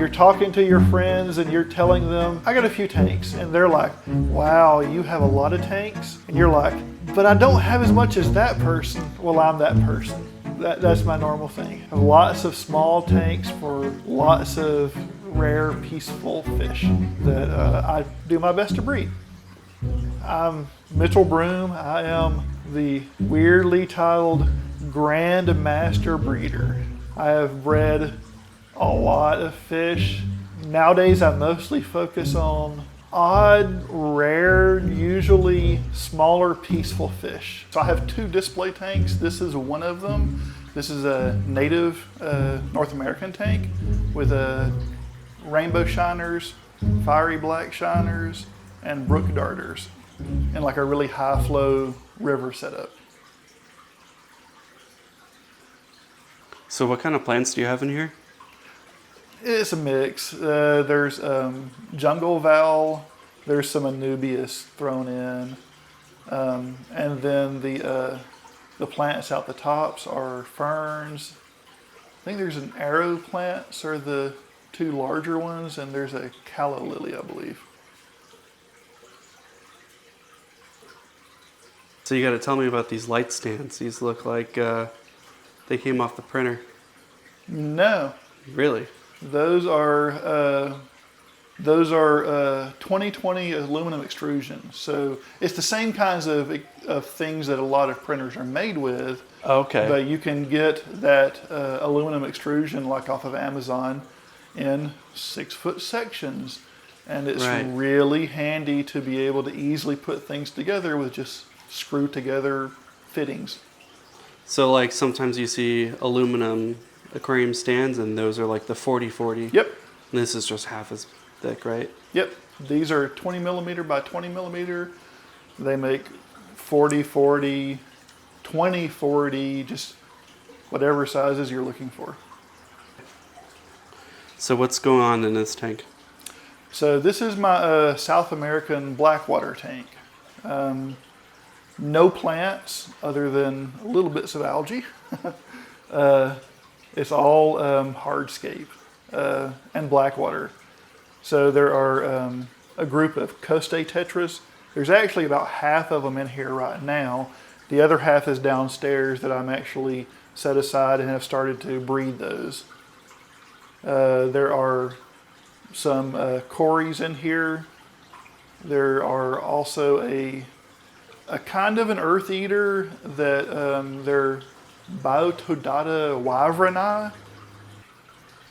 you're talking to your friends and you're telling them, I got a few tanks, and they're like, wow, you have a lot of tanks? And you're like, but I don't have as much as that person. Well, I'm that person. That's my normal thing. I have lots of small tanks for lots of rare, peaceful fish that I do my best to breed. I'm Mitchell Broome. I am the weirdly titled Grandmaster Breeder. I have bred a lot of fish. Nowadays I mostly focus on odd, rare, usually smaller, peaceful fish. So I have 2 display tanks. This is one of them. This is a native North American tank with rainbow shiners, fiery black shiners, and brook darters, and like a really high flow river setup. So what kind of plants do you have in here? It's a mix. There's jungle val, there's some anubias thrown in, and then the plants out the tops are ferns. I think there's an arrow plants are the 2 larger ones, and there's a calla lily, I believe. So you got to tell me about these light stands. These look like they came off the printer. No. Really? Those are 2020 aluminum extrusion. So it's the same kinds of things that a lot of printers are made with. Okay. But you can get that aluminum extrusion like off of Amazon in 6-foot sections. And it's really handy to be able to easily put things together with just screw together fittings. So like sometimes you see aluminum aquarium stands and those are like the 40-40. Yep. And this is just half as thick, right? Yep. These are 20 millimeter by 20 millimeter. They make 40-40, 20-40, just whatever sizes you're looking for. So what's going on in this tank? So this is my South American blackwater tank. No plants other than little bits of algae. It's all hardscape and blackwater. So there are a group of costae tetras. There's actually about half of them in here right now. The other half is downstairs that I'm actually set aside and have started to breed those. There are some cories in here. There are also a kind of an earth eater that they're Biotodata wyverni.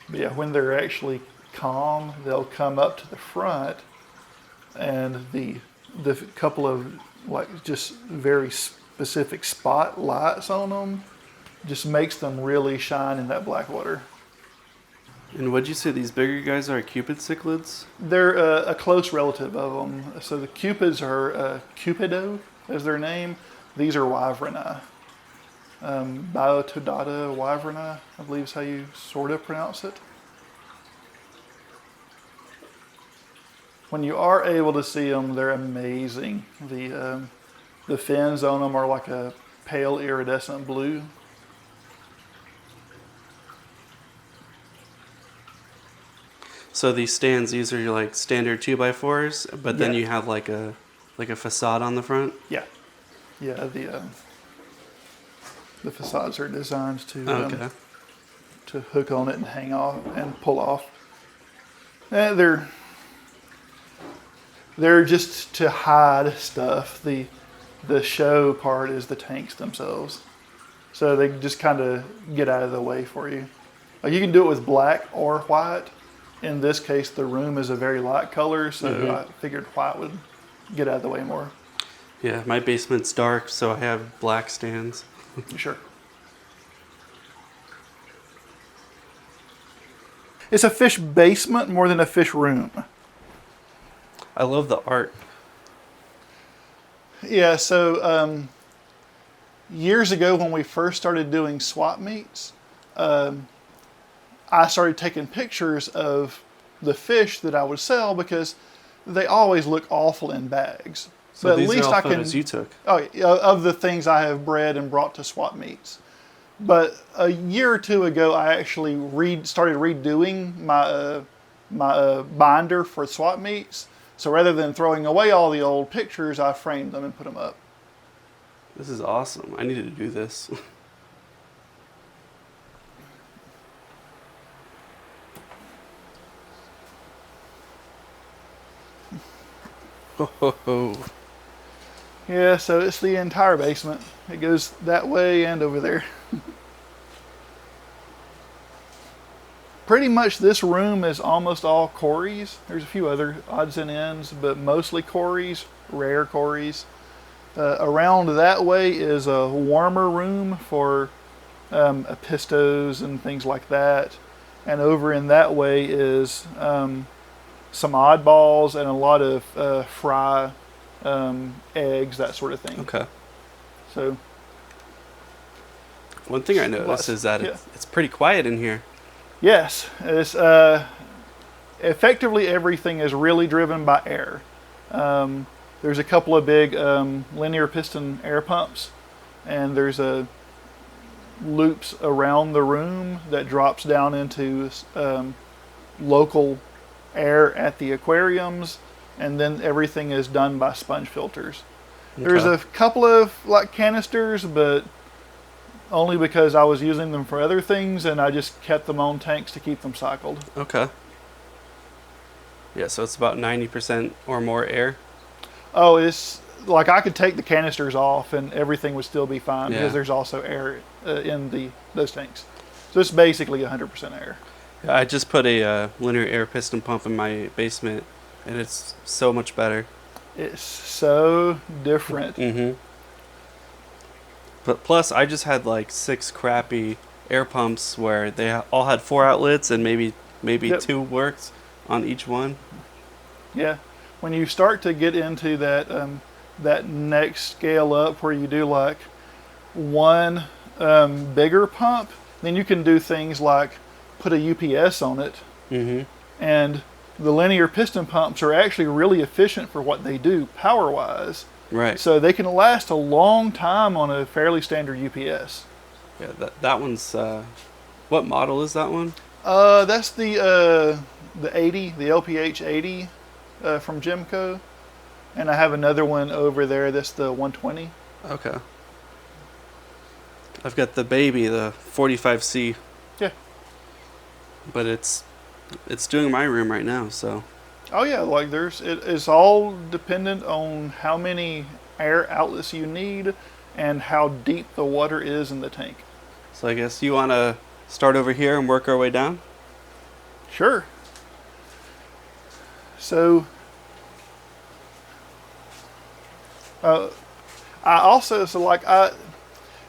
But yeah, when they're actually calm, they'll come up to the front, and the couple of like just very specific spot lights on them just makes them really shine in that black water. And what'd you say these bigger guys are? Cupid cichlids? They're a close relative of them. So the cupids are Cupido is their name. These are wyverni. Biotodata wyverni, I believe is how you sort of pronounce it. When you are able to see them, they're amazing. The fins on them are like a pale iridescent blue. So these stands, these are like standard 2x4s, but then Yeah. you have like a facade on the front? Yeah. Yeah, the facades are designed to hook on it and hang off and pull off. They're just to hide stuff. The show part is the tanks themselves. So they just kind of get out of the way for you. Like you can do it with black or white. In this case, the room is a very light color, so I figured white would get out of the way more. Yeah, my basement's dark, so I have black stands. Sure. It's a fish basement more than a fish room. I love the art. Yeah, so years ago when we first started doing swap meets, I started taking pictures of the fish that I would sell because they always look awful in bags. So these are all photos you took? Oh, yeah, of the things I have bred and brought to swap meets. But a year or two ago, I actually started redoing my binder for swap meets. So rather than throwing away all the old pictures, I framed them and put them up. This is awesome. I need to do this. Oh. Yeah, so it's the entire basement. It goes that way and over there. Pretty much this room is almost all cories. There's a few other odds and ends, but mostly cories, rare cories. Around that way is a warmer room for apistos and things like that. And over in that way is some oddballs and a lot of fry, eggs, that sort of thing. Okay. So one thing I noticed is that it's pretty quiet in here. yes, it's effectively everything is really driven by air. There's a couple of big linear piston air pumps, and there's loops around the room that drops down into local air at the aquariums, and then everything is done by sponge filters. Okay. There's a couple of like canisters, but only because I was using them for other things, and I just kept them on tanks to keep them cycled. Okay. Yeah, so it's about 90% or more air. Oh, it's like I could take the canisters off and everything would still be fine because there's also air in those tanks. So it's basically 100% air. Yeah, I just put a linear air piston pump in my basement, and it's so much better. It's so different. Mm-hmm. But plus, I just had like 6 crappy air pumps where they all had 4 outlets and maybe 2 worked on each one. Yeah. When you start to get into that that next scale up where you do like one bigger pump, then you can do things like put a UPS on it. Mm-hmm. And the linear piston pumps are actually really efficient for what they do power-wise. Right. So they can last a long time on a fairly standard UPS. Yeah, that one's... what model is that one? That's the 80, the LPH 80 from Gemco. And I have another one over there that's the 120. Okay. I've got the baby, the 45C. Yeah. But it's doing my room right now, so... Oh yeah, like it's all dependent on how many air outlets you need and how deep the water is in the tank. So I guess you want to start over here and work our way down? Sure. So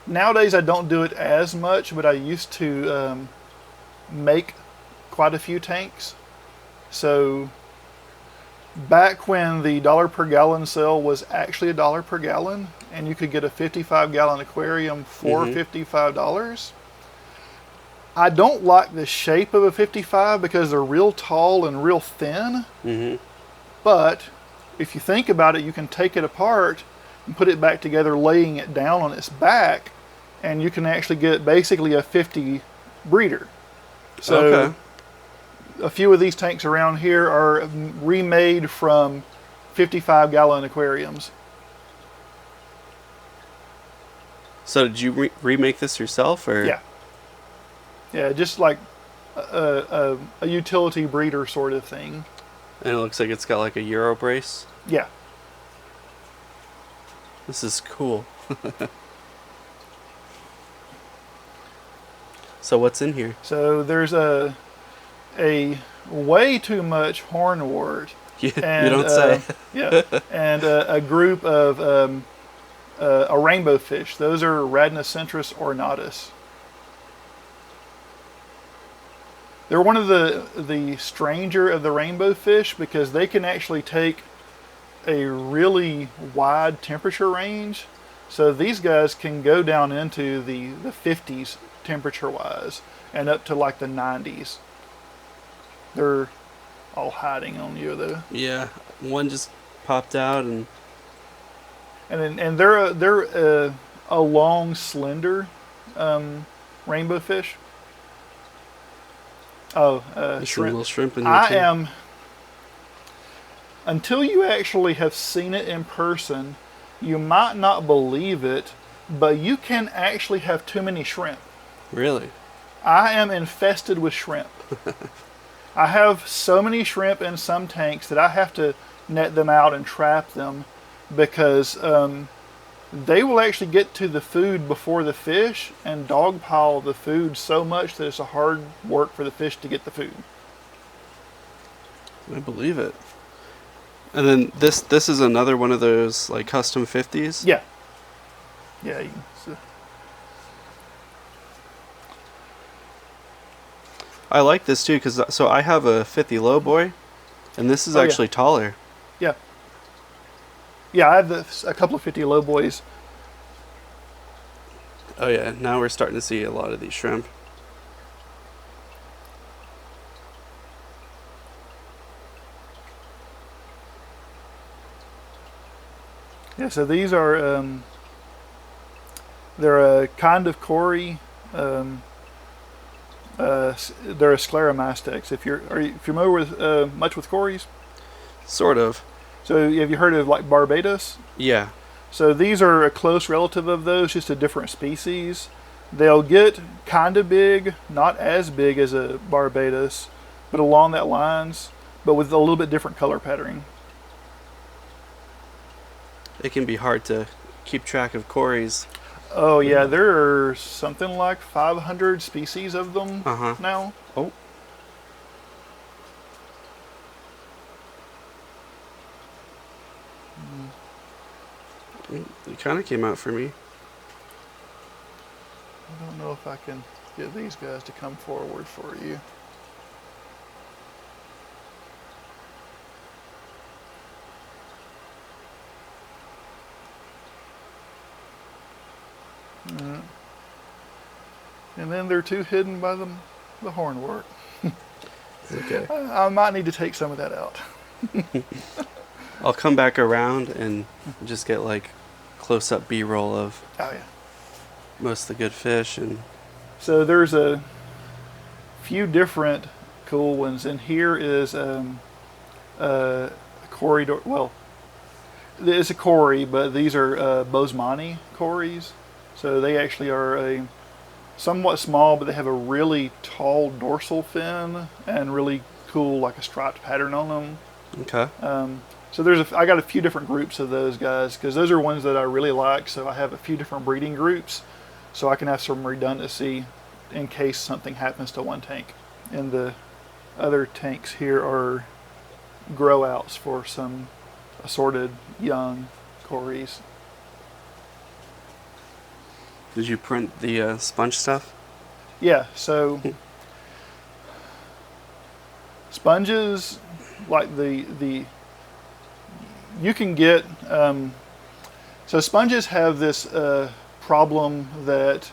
nowadays I don't do it as much, but I used to make quite a few tanks. So back when the $1 per gallon sale was actually $1 per gallon, and you could get a 55-gallon aquarium for $55. I don't like the shape of a 55 because they're real tall and real thin. Mm-hmm. But if you think about it, you can take it apart and put it back together, laying it down on its back, and you can actually get basically a 50 breeder. So okay. A few of these tanks around here are remade from 55-gallon aquariums. So did you remake this yourself, or? Yeah. Yeah, just like a utility breeder sort of thing. And it looks like it's got like a Euro brace. Yeah. This is cool. So what's in here? So there's a way too much hornwort. You And, don't say. Yeah, and a group of a rainbow fish. Those are Radnocentris ornatus. They're one of the stranger of the rainbow fish because they can actually take a really wide temperature range. So these guys can go down into the 50s temperature-wise and up to like the 90s. They're all hiding on you though. Yeah, one just popped out, and they're a long, slender rainbow fish. Oh, There's some shrimp. little shrimp in here I too. am, until you actually have seen it in person, you might not believe it, but you can actually have too many shrimp. Really? I am infested with shrimp. I have so many shrimp in some tanks that I have to net them out and trap them because they will actually get to the food before the fish and dogpile the food so much that it's a hard work for the fish to get the food. I believe it. And then this is another one of those like custom 50s. Yeah. Yeah. I like this too because so I have a 50 low boy, and this is actually taller. Yeah. Yeah, I have a couple of 50 low boys. Oh yeah, now we're starting to see a lot of these shrimp. Yeah, so these are they're a kind of cory. They're a scleromastex. Are you familiar with much with cories? Sort of. So have you heard of like Barbados? Yeah. So these are a close relative of those, just a different species. They'll get kind of big, not as big as a Barbados, but along that lines, but with a little bit different color patterning. It can be hard to keep track of cories. Oh yeah, there are something like 500 species of them now. Oh. It kind of came out for me. I don't know if I can get these guys to come forward for you. And then they're too hidden by the hornwork. Okay. I might need to take some of that out. I'll come back around and just get like close-up B-roll of Oh yeah. most of the good fish. And So there's a few different cool ones, and here is a cory. Well, it's a cory, but these are Bosemani cories. So they actually are a somewhat small, but they have a really tall dorsal fin and really cool, like a striped pattern on them. okay. So I got a few different groups of those guys because those are ones that I really like. So I have a few different breeding groups, so I can have some redundancy in case something happens to one tank. And the other tanks here are grow outs for some assorted young cories. Did you print the sponge stuff? Yeah, so sponges, like the you can get, so sponges have this problem that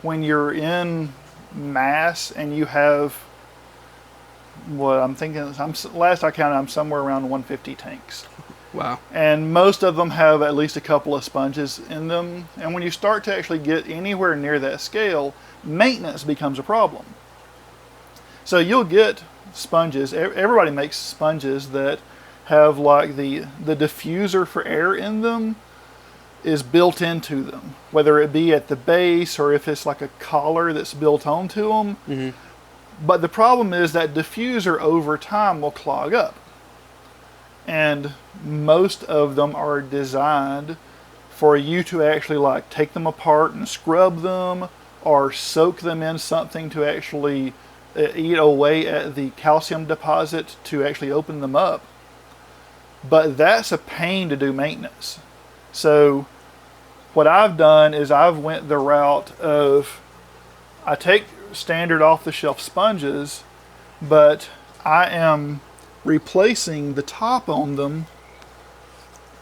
when you're in mass and you have, what I'm thinking, last I counted, I'm somewhere around 150 tanks. Wow. And most of them have at least a couple of sponges in them. And when you start to actually get anywhere near that scale, maintenance becomes a problem. So you'll get sponges, everybody makes sponges that have like the diffuser for air in them is built into them, whether it be at the base or if it's like a collar that's built onto them. Mm-hmm. But the problem is that diffuser over time will clog up. And most of them are designed for you to actually like take them apart and scrub them or soak them in something to actually eat away at the calcium deposit to actually open them up. But that's a pain to do maintenance. So what I've done is I've went the route of I take standard off-the-shelf sponges, but I am replacing the top on them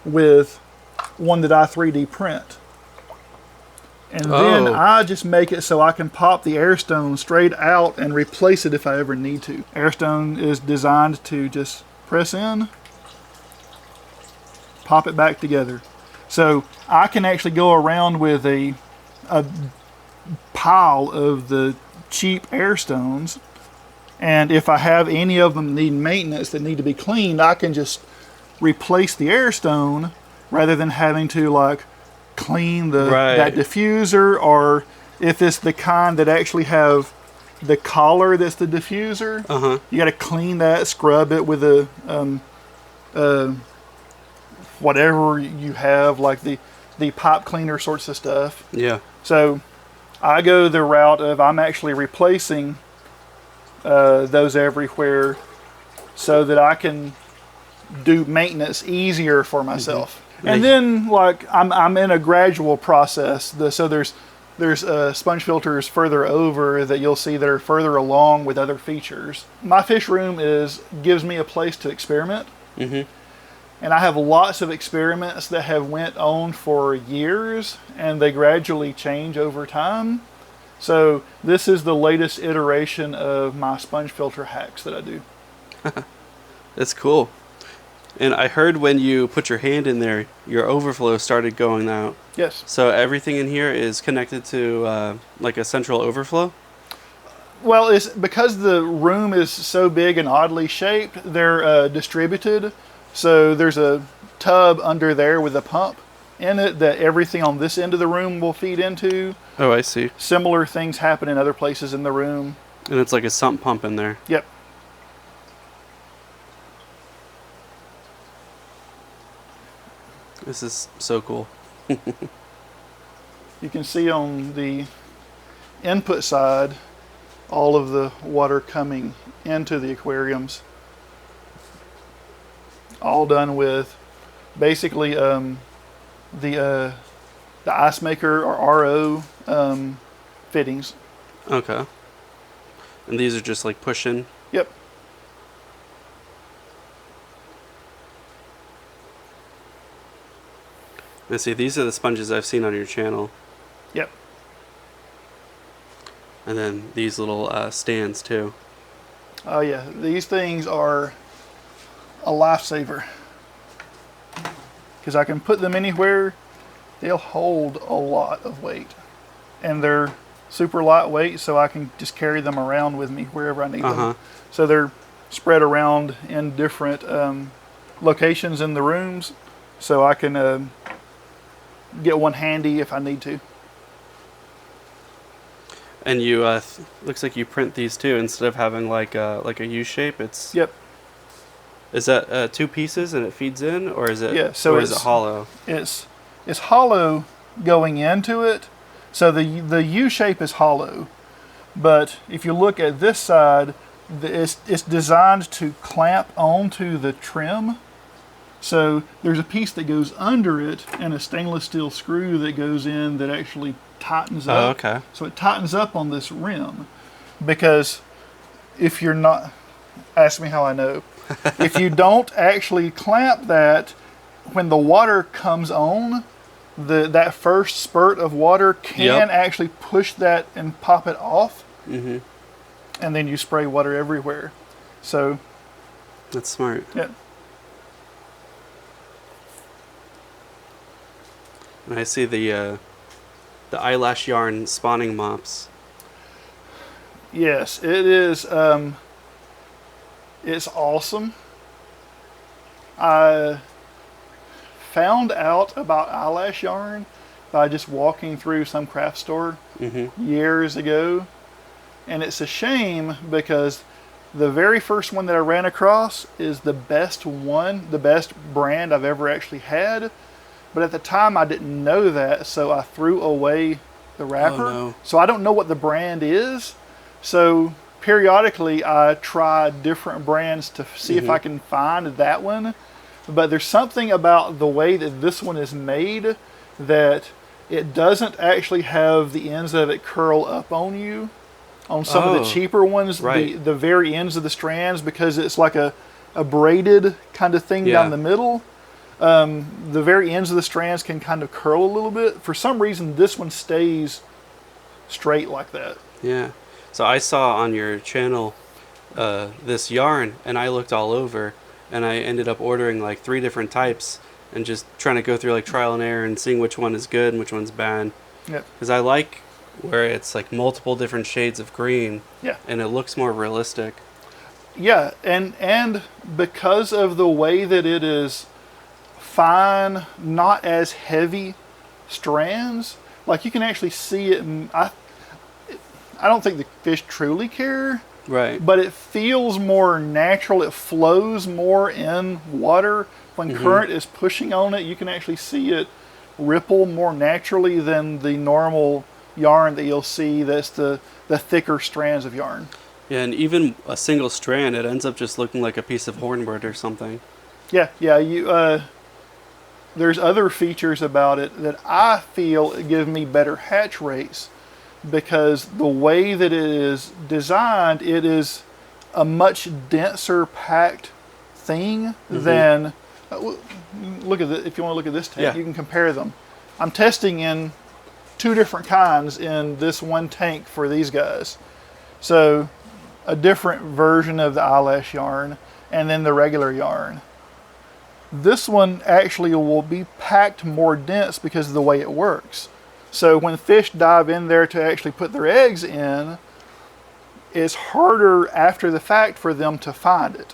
with one that I 3D print. And then I just make it so I can pop the airstone straight out and replace it if I ever need to. Airstone is designed to just press in, pop it back together. So I can actually go around with a pile of the cheap airstones And if I have any of them need maintenance that need to be cleaned, I can just replace the air stone rather than having to like clean that diffuser, or if it's the kind that actually have the collar that's the diffuser, you got to clean that, scrub it with a whatever you have, like the pipe cleaner sorts of stuff. Yeah. So I go the route of I'm actually replacing those everywhere so that I can do maintenance easier for myself. And then like I'm in a gradual process. So there's sponge filters further over that you'll see that are further along with other features. My fish room gives me a place to experiment. And I have lots of experiments that have went on for years, and they gradually change over time. So this is the latest iteration of my sponge filter hacks that I do. That's cool. And I heard when you put your hand in there, your overflow started going out. Yes. So everything in here is connected to like a central overflow? Well, it's because the room is so big and oddly shaped, they're distributed. So there's a tub under there with a pump in it that everything on this end of the room will feed into. Oh, I see. Similar things happen in other places in the room. And it's like a sump pump in there. Yep. This is so cool. You can see on the input side all of the water coming into the aquariums. All done with basically the ice maker or RO fittings. Okay. And these are just like push-in? Yep. And see, these are the sponges I've seen on your channel. Yep. And then these little stands too. Oh yeah, these things are a lifesaver because I can put them anywhere. They'll hold a lot of weight, and they're super lightweight, so I can just carry them around with me wherever I need them. So they're spread around in different locations in the rooms, so I can get one handy if I need to. And you looks like you print these too instead of having like a U shape. It's Yep. Is that 2 pieces and it feeds in, or is it? Yeah. So is it hollow? It's hollow going into it. So the U shape is hollow, but if you look at this side, it's designed to clamp onto the trim. So there's a piece that goes under it and a stainless steel screw that goes in that actually tightens up. Oh, okay. So it tightens up on this rim, because if you're not, ask me how I know. If you don't actually clamp that, when the water comes on, that first spurt of water can actually push that and pop it off. And then you spray water everywhere. So that's smart. Yeah. And I see the eyelash yarn spawning mops. Yes, it is. It's awesome. I found out about eyelash yarn by just walking through some craft store years ago, and it's a shame because the very first one that I ran across is the best brand I've ever actually had. But at the time I didn't know that, so I threw away the wrapper. Oh, no. So I don't know what the brand is. So periodically I try different brands to see if I can find that one. But there's something about the way that this one is made that it doesn't actually have the ends of it curl up on you. On some of the cheaper ones, the very ends of the strands, because it's like a braided kind of thing down the middle. The very ends of the strands can kind of curl a little bit. For some reason, this one stays straight like that. Yeah. So I saw on your channel this yarn, and I looked all over, and I ended up ordering like 3 different types and just trying to go through like trial and error and seeing which one is good and which one's bad. Yep. Because I like where it's like multiple different shades of green. Yeah. And it looks more realistic. Yeah, and because of the way that it is fine, not as heavy strands, like you can actually see it. I don't think the fish truly care, Right. but it feels more natural. It flows more in water. When current is pushing on it, you can actually see it ripple more naturally than the normal yarn that you'll see that's the thicker strands of yarn. Yeah, and even a single strand, it ends up just looking like a piece of hornwood or something. Yeah, there's other features about it that I feel give me better hatch rates because the way that it is designed, it is a much denser packed thing than. Look at it. If you want to look at this tank, you can compare them. I'm testing in 2 different kinds in this one tank for these guys. So a different version of the eyelash yarn and then the regular yarn. This one actually will be packed more dense because of the way it works. So when fish dive in there to actually put their eggs in, it's harder after the fact for them to find it.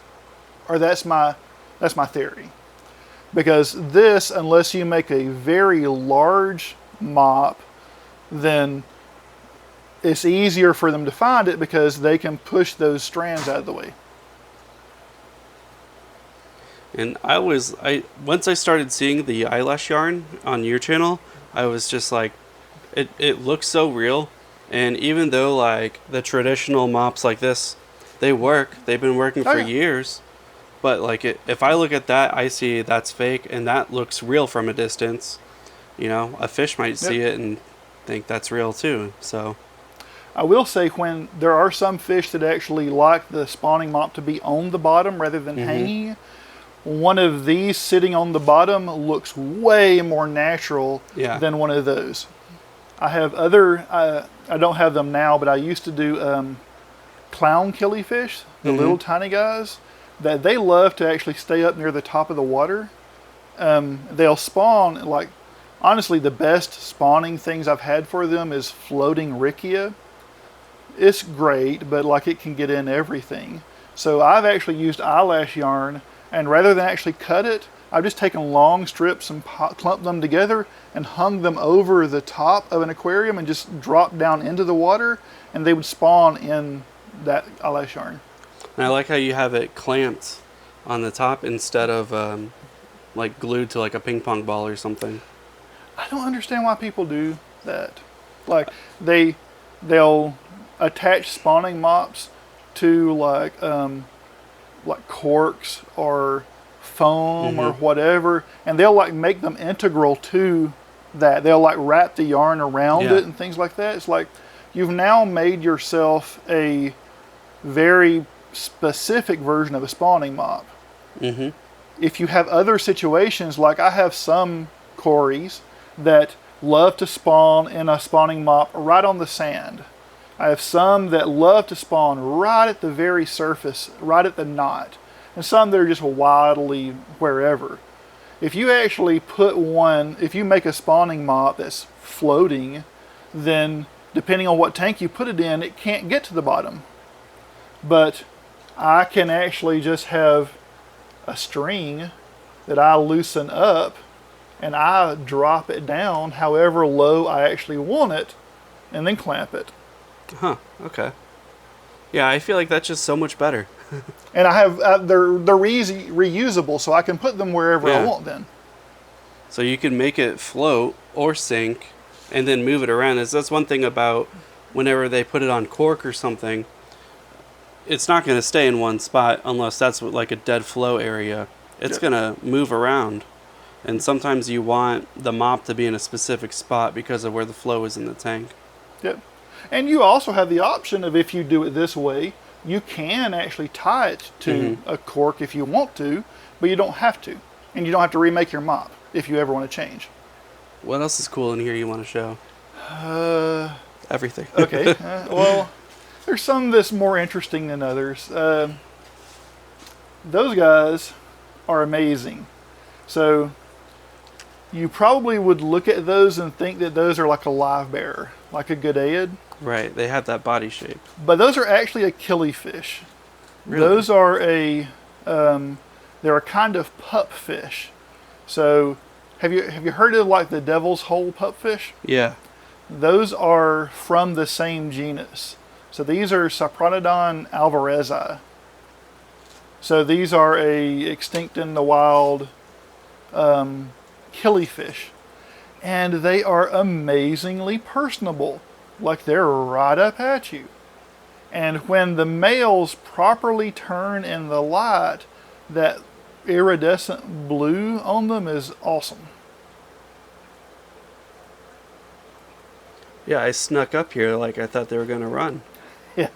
Or that's my theory. Because this, unless you make a very large mop, then it's easier for them to find it because they can push those strands out of the way. And once I started seeing the eyelash yarn on your channel, I was just like, it looks so real. And even though like the traditional mops like this, they've been working for years. But like if I look at that, I see that's fake and that looks real from a distance. You know, a fish might see it and think that's real too. So I will say when there are some fish that actually like the spawning mop to be on the bottom rather than hanging, one of these sitting on the bottom looks way more natural than one of those. I have I don't have them now, but I used to do clown killifish, the little tiny guys, that they love to actually stay up near the top of the water. They'll spawn, like, honestly, the best spawning things I've had for them is floating rickia. It's great, but like it can get in everything. So I've actually used eyelash yarn, and rather than actually cut it, I've just taken long strips and clumped them together and hung them over the top of an aquarium and just dropped down into the water, and they would spawn in that eyelash yarn. And I like how you have it clamped on the top instead of like glued to like a ping pong ball or something. I don't understand why people do that. Like they'll attach spawning mops to like corks or foam or whatever, and they'll like make them integral to that. They'll like wrap the yarn around it and things like that. It's like you've now made yourself a very specific version of a spawning mop. If you have other situations, like I have some cories that love to spawn in a spawning mop right on the sand. I have some that love to spawn right at the very surface, right at the knot, and some that are just wildly wherever. If you actually if you make a spawning mop that's floating, then depending on what tank you put it in, it can't get to the bottom. But I can actually just have a string that I loosen up and I drop it down however low I actually want it and then clamp it. Okay. Yeah, I feel like that's just so much better. And I have they're reusable, so I can put them wherever I want then. So you can make it float or sink and then move it around. That's one thing about whenever they put it on cork or something, it's not going to stay in one spot unless that's like a dead flow area. It's going to move around. And sometimes you want the mop to be in a specific spot because of where the flow is in the tank. Yep. And you also have the option of, if you do it this way, you can actually tie it to a cork if you want to, but you don't have to. And you don't have to remake your mop if you ever want to change. What else is cool in here you want to show? Everything. Okay. Well, there's some that's more interesting than others. Those guys are amazing. So you probably would look at those and think that those are like a live bearer, like a goodeiid. Right, they have that body shape. But those are actually a killifish. Really? Those are they're a kind of pup fish. So have you heard of like the devil's hole pupfish? Yeah. Those are from the same genus. So these are Cypronodon alvarezi. So these are a extinct in the wild killifish. And they are amazingly personable. Like they're right up at you. And when the males properly turn in the light, that iridescent blue on them is awesome. Yeah, I snuck up here like I thought they were going to run. Yeah.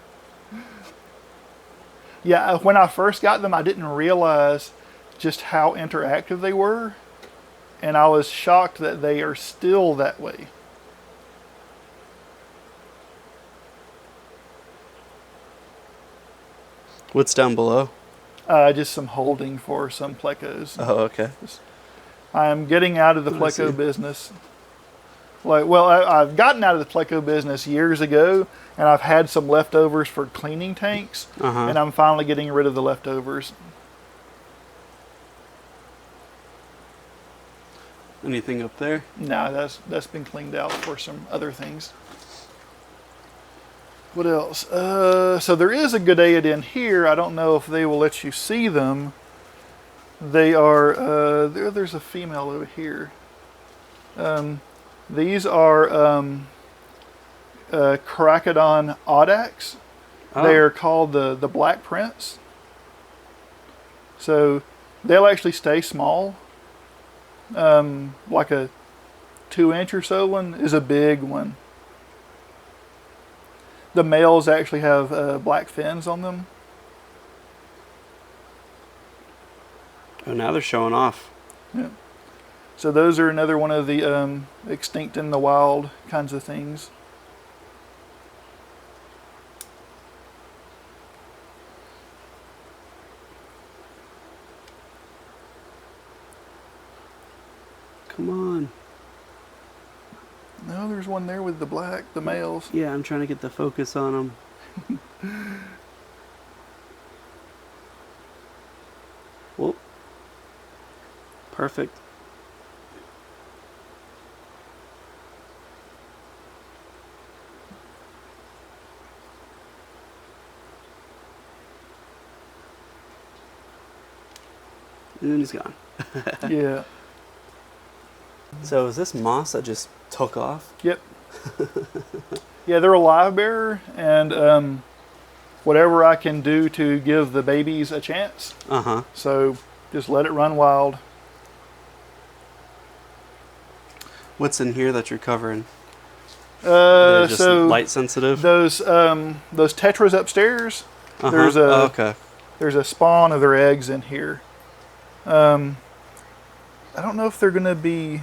Yeah, when I first got them, I didn't realize just how interactive they were. And I was shocked that they are still that way. What's down below? Just some holding for some plecos. Oh, okay. I'm getting out of the pleco business. I've gotten out of the pleco business years ago, and I've had some leftovers for cleaning tanks, and I'm finally getting rid of the leftovers. Anything up there? No, that's been cleaned out for some other things. What else? So there is a goodea in here. I don't know if they will let you see them. They are, there's a female over here. These are Caracodon audax. Oh. They are called the Black Prince. So they'll actually stay small. Like a 2-inch or so one is a big one. The males actually have black fins on them. Oh, now they're showing off. Yeah. So those are another one of the extinct in the wild kinds of things. Come on. No, there's one there with the males. Yeah, I'm trying to get the focus on them. Whoop. Perfect. And then he's gone. Yeah. So is this moss that just took off? Yep. Yeah, they're a live bearer, and whatever I can do to give the babies a chance. So just let it run wild. What's in here that you're covering? Just So light sensitive. those tetras upstairs. There's okay. There's a spawn of their eggs in here. I don't know if they're going to be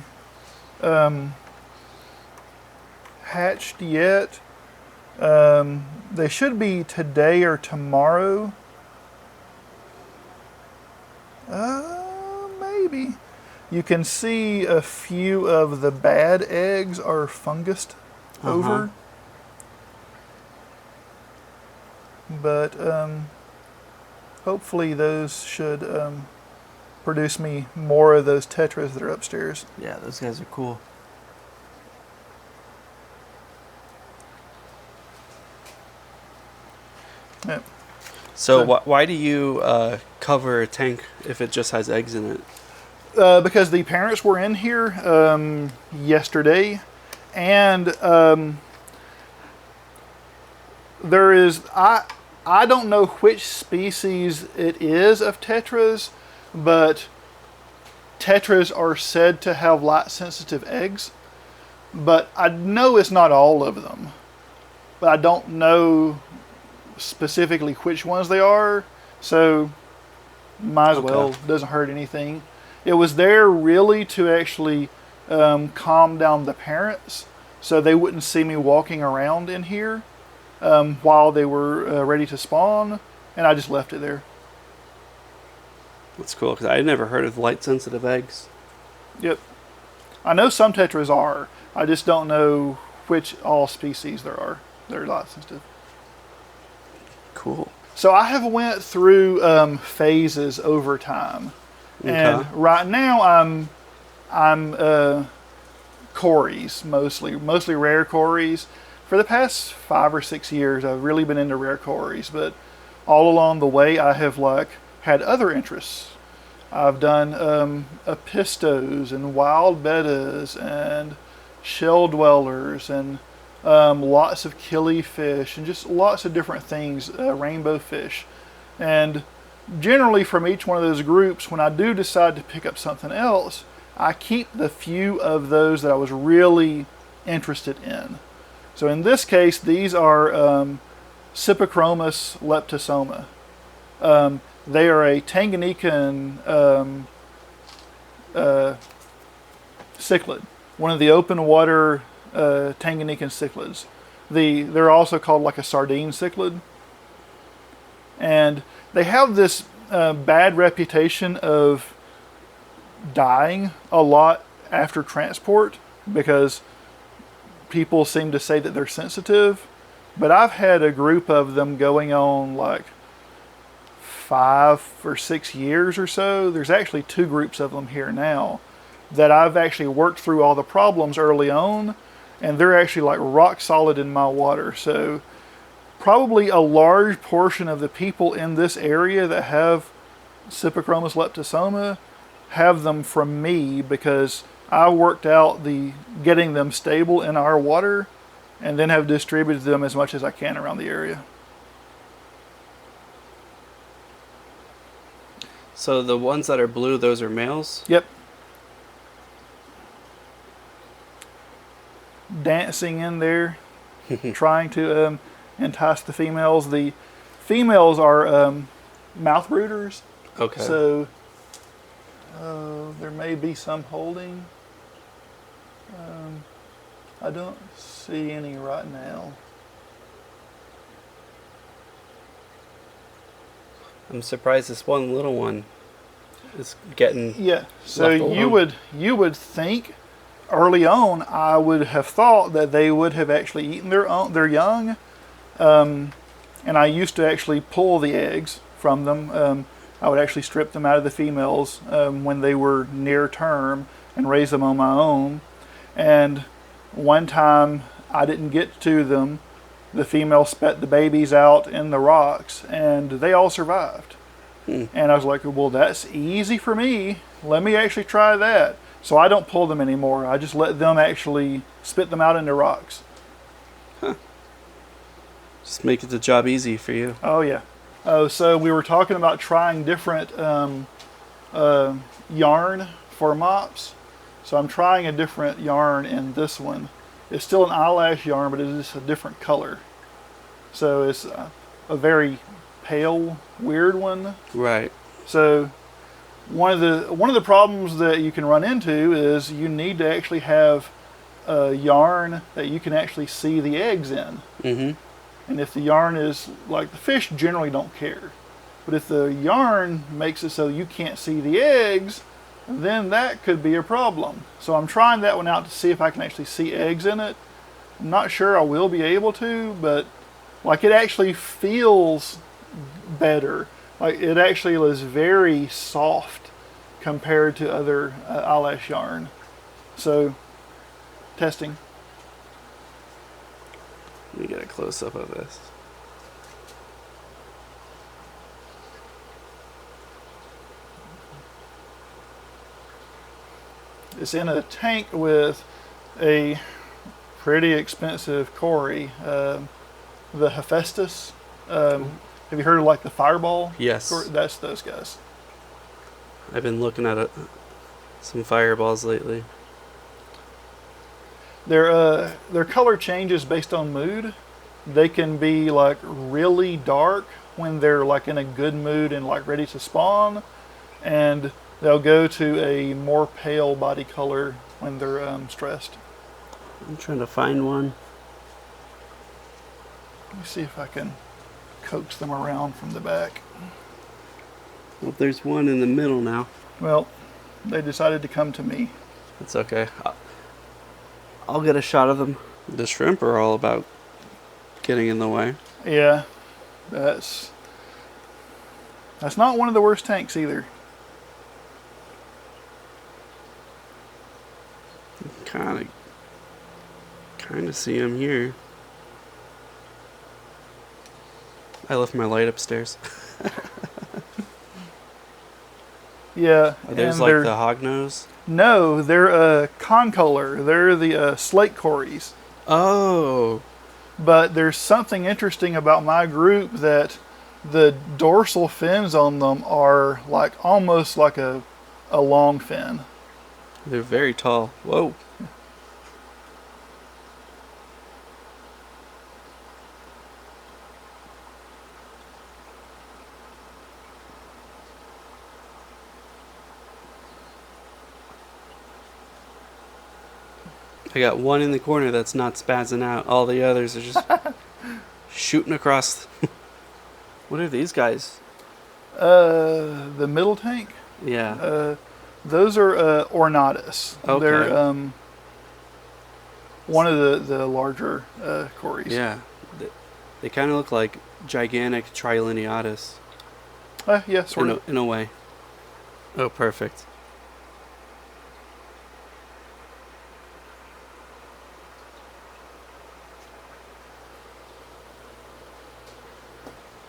hatched yet. They should be today or tomorrow. Maybe. You can see a few of the bad eggs are fungused over. But hopefully those should produce me more of those tetras that are upstairs. Yeah, those guys are cool. Yep. So why do you cover a tank if it just has eggs in it? Because the parents were in here yesterday, and there is, I don't know which species it is of tetras, but tetras are said to have light sensitive eggs, but I know it's not all of them, but I don't know specifically which ones they are, so might as well, doesn't hurt anything. It was there really to actually calm down the parents so they wouldn't see me walking around in here while they were ready to spawn, and I just left it there. That's cool, because I had never heard of light sensitive eggs. Yep. I know some tetras are. I just don't know which all species there are that are light sensitive. Cool. So I have went through phases over time, and Okay. right now I'm cories mostly rare cories. For the past 5 or 6 years, I've really been into rare cories, but all along the way, I have had other interests. I've done apistos and wild bettas and shell dwellers and lots of killifish and just lots of different things, rainbow fish. And generally from each one of those groups, when I do decide to pick up something else, I keep the few of those that I was really interested in. So in this case, these are Cypachromis leptosoma. They are a Tanganyikan cichlid, one of the open water Tanganyikan cichlids. They're also called like a sardine cichlid. And they have this bad reputation of dying a lot after transport because people seem to say that they're sensitive. But I've had a group of them going on like 5 or 6 years or so. There's actually 2 groups of them here now that I've actually worked through all the problems early on, and they're actually like rock solid in my water. So probably a large portion of the people in this area that have Cypachromis leptosoma have them from me because I worked out the getting them stable in our water and then have distributed them as much as I can around the area. So the ones that are blue, those are males? Yep. Dancing in there, trying to entice the females. The females are mouth brooders. Okay. So there may be some holding. I don't see any right now. I'm surprised this one little one is getting. Yeah. So left alone. you would think early on I would have thought that they would have actually eaten their young, and I used to actually pull the eggs from them. I would actually strip them out of the females when they were near term and raise them on my own. And one time I didn't get to them. The female spat the babies out in the rocks, and they all survived. And I was like, well, that's easy for me. Let me actually try that. So I don't pull them anymore. I just let them actually spit them out into rocks. Just make the job easy for you. Oh, yeah. Oh, so we were talking about trying different yarn for mops. So I'm trying a different yarn in this one. It's still an eyelash yarn, but it is a different color. So it's a very pale, weird one. Right. So one of the problems that you can run into is you need to actually have a yarn that you can actually see the eggs in. Mm-hmm. And if the yarn is like, the fish generally don't care, but if the yarn makes it so you can't see the eggs, then that could be a problem. So I'm trying that one out to see if I can actually see eggs in it. I'm not sure I will be able to, but like it actually feels better. Like it actually is very soft compared to other eyelash yarn. So testing. Let me get a close up of this. It's in a tank with a pretty expensive cory, the Hephaestus. Have you heard of like the Fireball? Yes. That's those guys. I've been looking at some fireballs lately. Their color changes based on mood. They can be like really dark when they're like in a good mood and like ready to spawn, and they'll go to a more pale body color when they're stressed. I'm trying to find one. Let me see if I can coax them around from the back. Well, there's one in the middle now. Well, they decided to come to me. It's okay. I'll get a shot of them. The shrimp are all about getting in the way. Yeah, that's That's not one of the worst tanks either. Kind of see him here. I left my light upstairs. Yeah. There's like the hognose. No, they're concolor. They're the slate cories. Oh. But there's something interesting about my group that the dorsal fins on them are like almost like a long fin. They're very tall. Whoa. I got one in the corner that's not spazzing out. All the others are just shooting across. What are these guys? The middle tank? Yeah. Those are ornatus. Okay. They're one of the larger cories. Yeah. They kind of look like gigantic trilineatus. Yeah, sort of. In a way. Oh, perfect.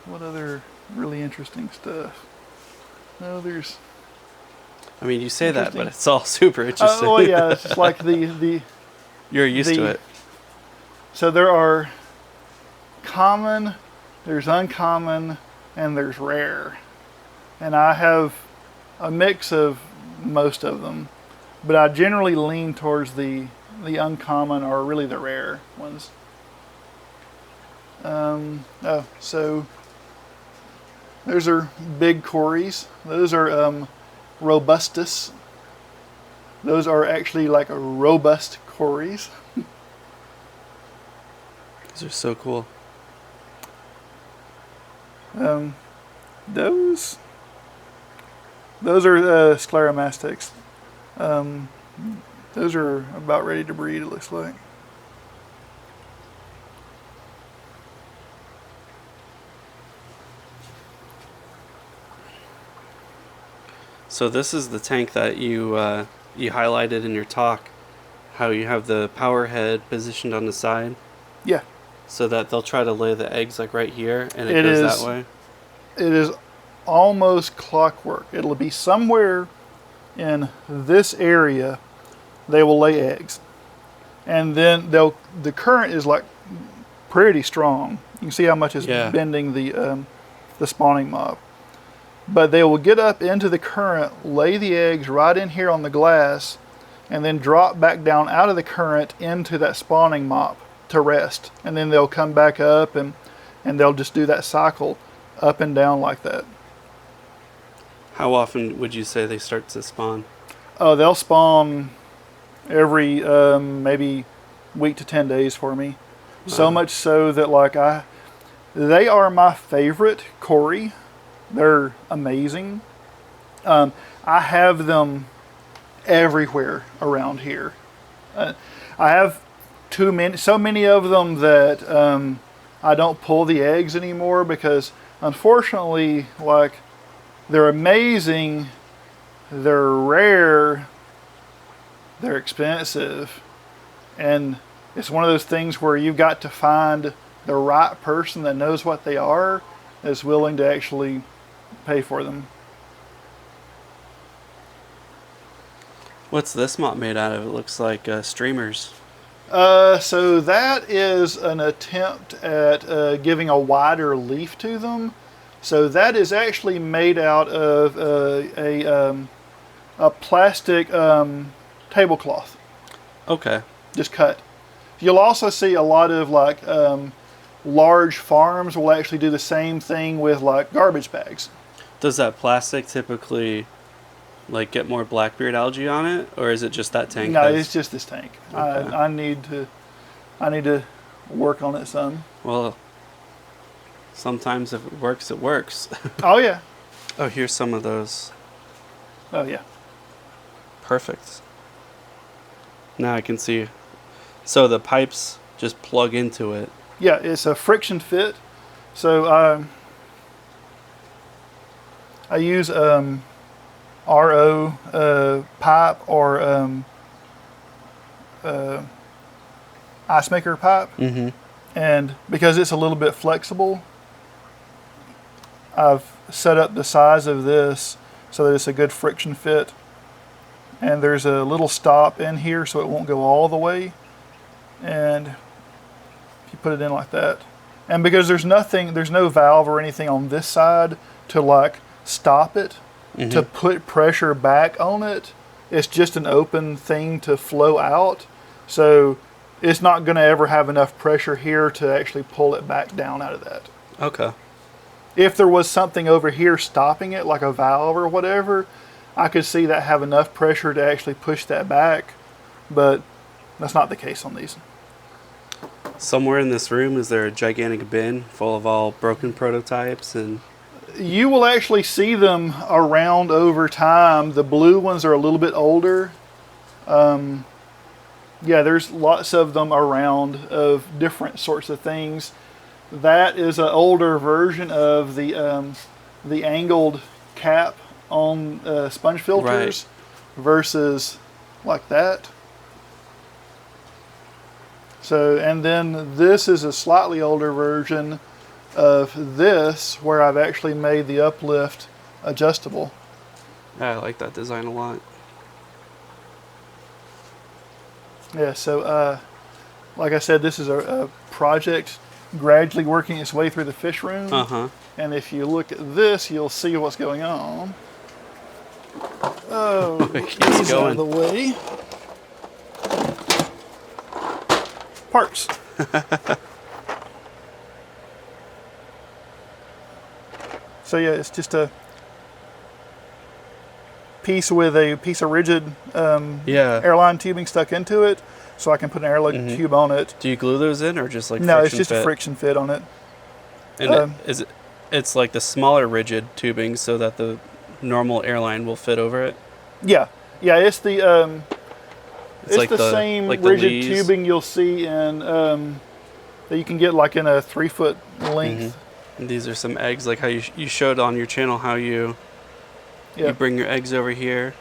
What other really interesting stuff? No, there's... I mean, you say that, but it's all super interesting. Oh, yeah, it's just like the You're used to it. So there are common, there's uncommon, and there's rare. And I have a mix of most of them, but I generally lean towards the uncommon or really the rare ones. So those are big cories. Those are robustus. Those are actually like a robust cories. These are so cool. Those are scleromastics. Those are about ready to breed, it looks like. So this is the tank that you highlighted in your talk, how you have the power head positioned on the side. Yeah. So that they'll try to lay the eggs like right here, and it goes that way. It is almost clockwork. It'll be somewhere in this area they will lay eggs, and then the current is like pretty strong. You can see how much is bending the spawning mob. But they will get up into the current, lay the eggs right in here on the glass, and then drop back down out of the current into that spawning mop to rest. And then they'll come back up and they'll just do that cycle up and down like that. How often would you say they start to spawn? Oh, they'll spawn every maybe week to 10 days for me. Wow. So much so that they are my favorite cory. They're amazing. I have them everywhere around here. I have so many of them that I don't pull the eggs anymore because, unfortunately, they're amazing, they're rare, they're expensive, and it's one of those things where you've got to find the right person that knows what they are, that's willing to actually pay for them. What's this mop made out of? It looks like streamers. So that is an attempt at giving a wider leaf to them. So that is actually made out of a plastic tablecloth. Okay. Just cut. You'll also see a lot of large farms will actually do the same thing with garbage bags. Does that plastic typically get more blackbeard algae on it, or is it just that tank? No, it's just this tank. Okay. I need to work on it some. Well, sometimes if it works, it works. Oh yeah. Oh, here's some of those. Oh yeah. Perfect. Now I can see. So the pipes just plug into it. Yeah, it's a friction fit. So I use RO pipe or ice maker pipe. Mm-hmm. And because it's a little bit flexible, I've set up the size of this so that it's a good friction fit. And there's a little stop in here so it won't go all the way. And if you put it in like that, and because there's no valve or anything on this side to like stop it, to put pressure back on it, it's just an open thing to flow out. So it's not going to ever have enough pressure here to actually pull it back down out of that. Okay. If there was something over here stopping it, like a valve or whatever, I could see that have enough pressure to actually push that back, but that's not the case on these. Somewhere in this room, is there a gigantic bin full of all broken prototypes? And you will actually see them around over time. The blue ones are a little bit older. Yeah, there's lots of them around of different sorts of things. That is an older version of the angled cap on sponge filters, versus like that. So, and then this is a slightly older version of this, where I've actually made the uplift adjustable. yeah, I like that design a lot. Yeah, so like I said, this is a project gradually working its way through the fish room. Uh-huh. And if you look at this, you'll see what's going on. Oh, It keeps these out of the going. way. Parts. So yeah, it's just a piece with a piece of rigid Yeah. airline tubing stuck into it, so I can put an airline tube on it. Do you glue those in, or just like No, it's friction just fit? a friction fit on it. And it's like the smaller rigid tubing so that the normal airline will fit over it? Yeah, it's the it's like the same like the rigid leaves? tubing you'll see in that you can get like in a 3-foot length. And these are some eggs, like how you showed on your channel how you bring your eggs over here.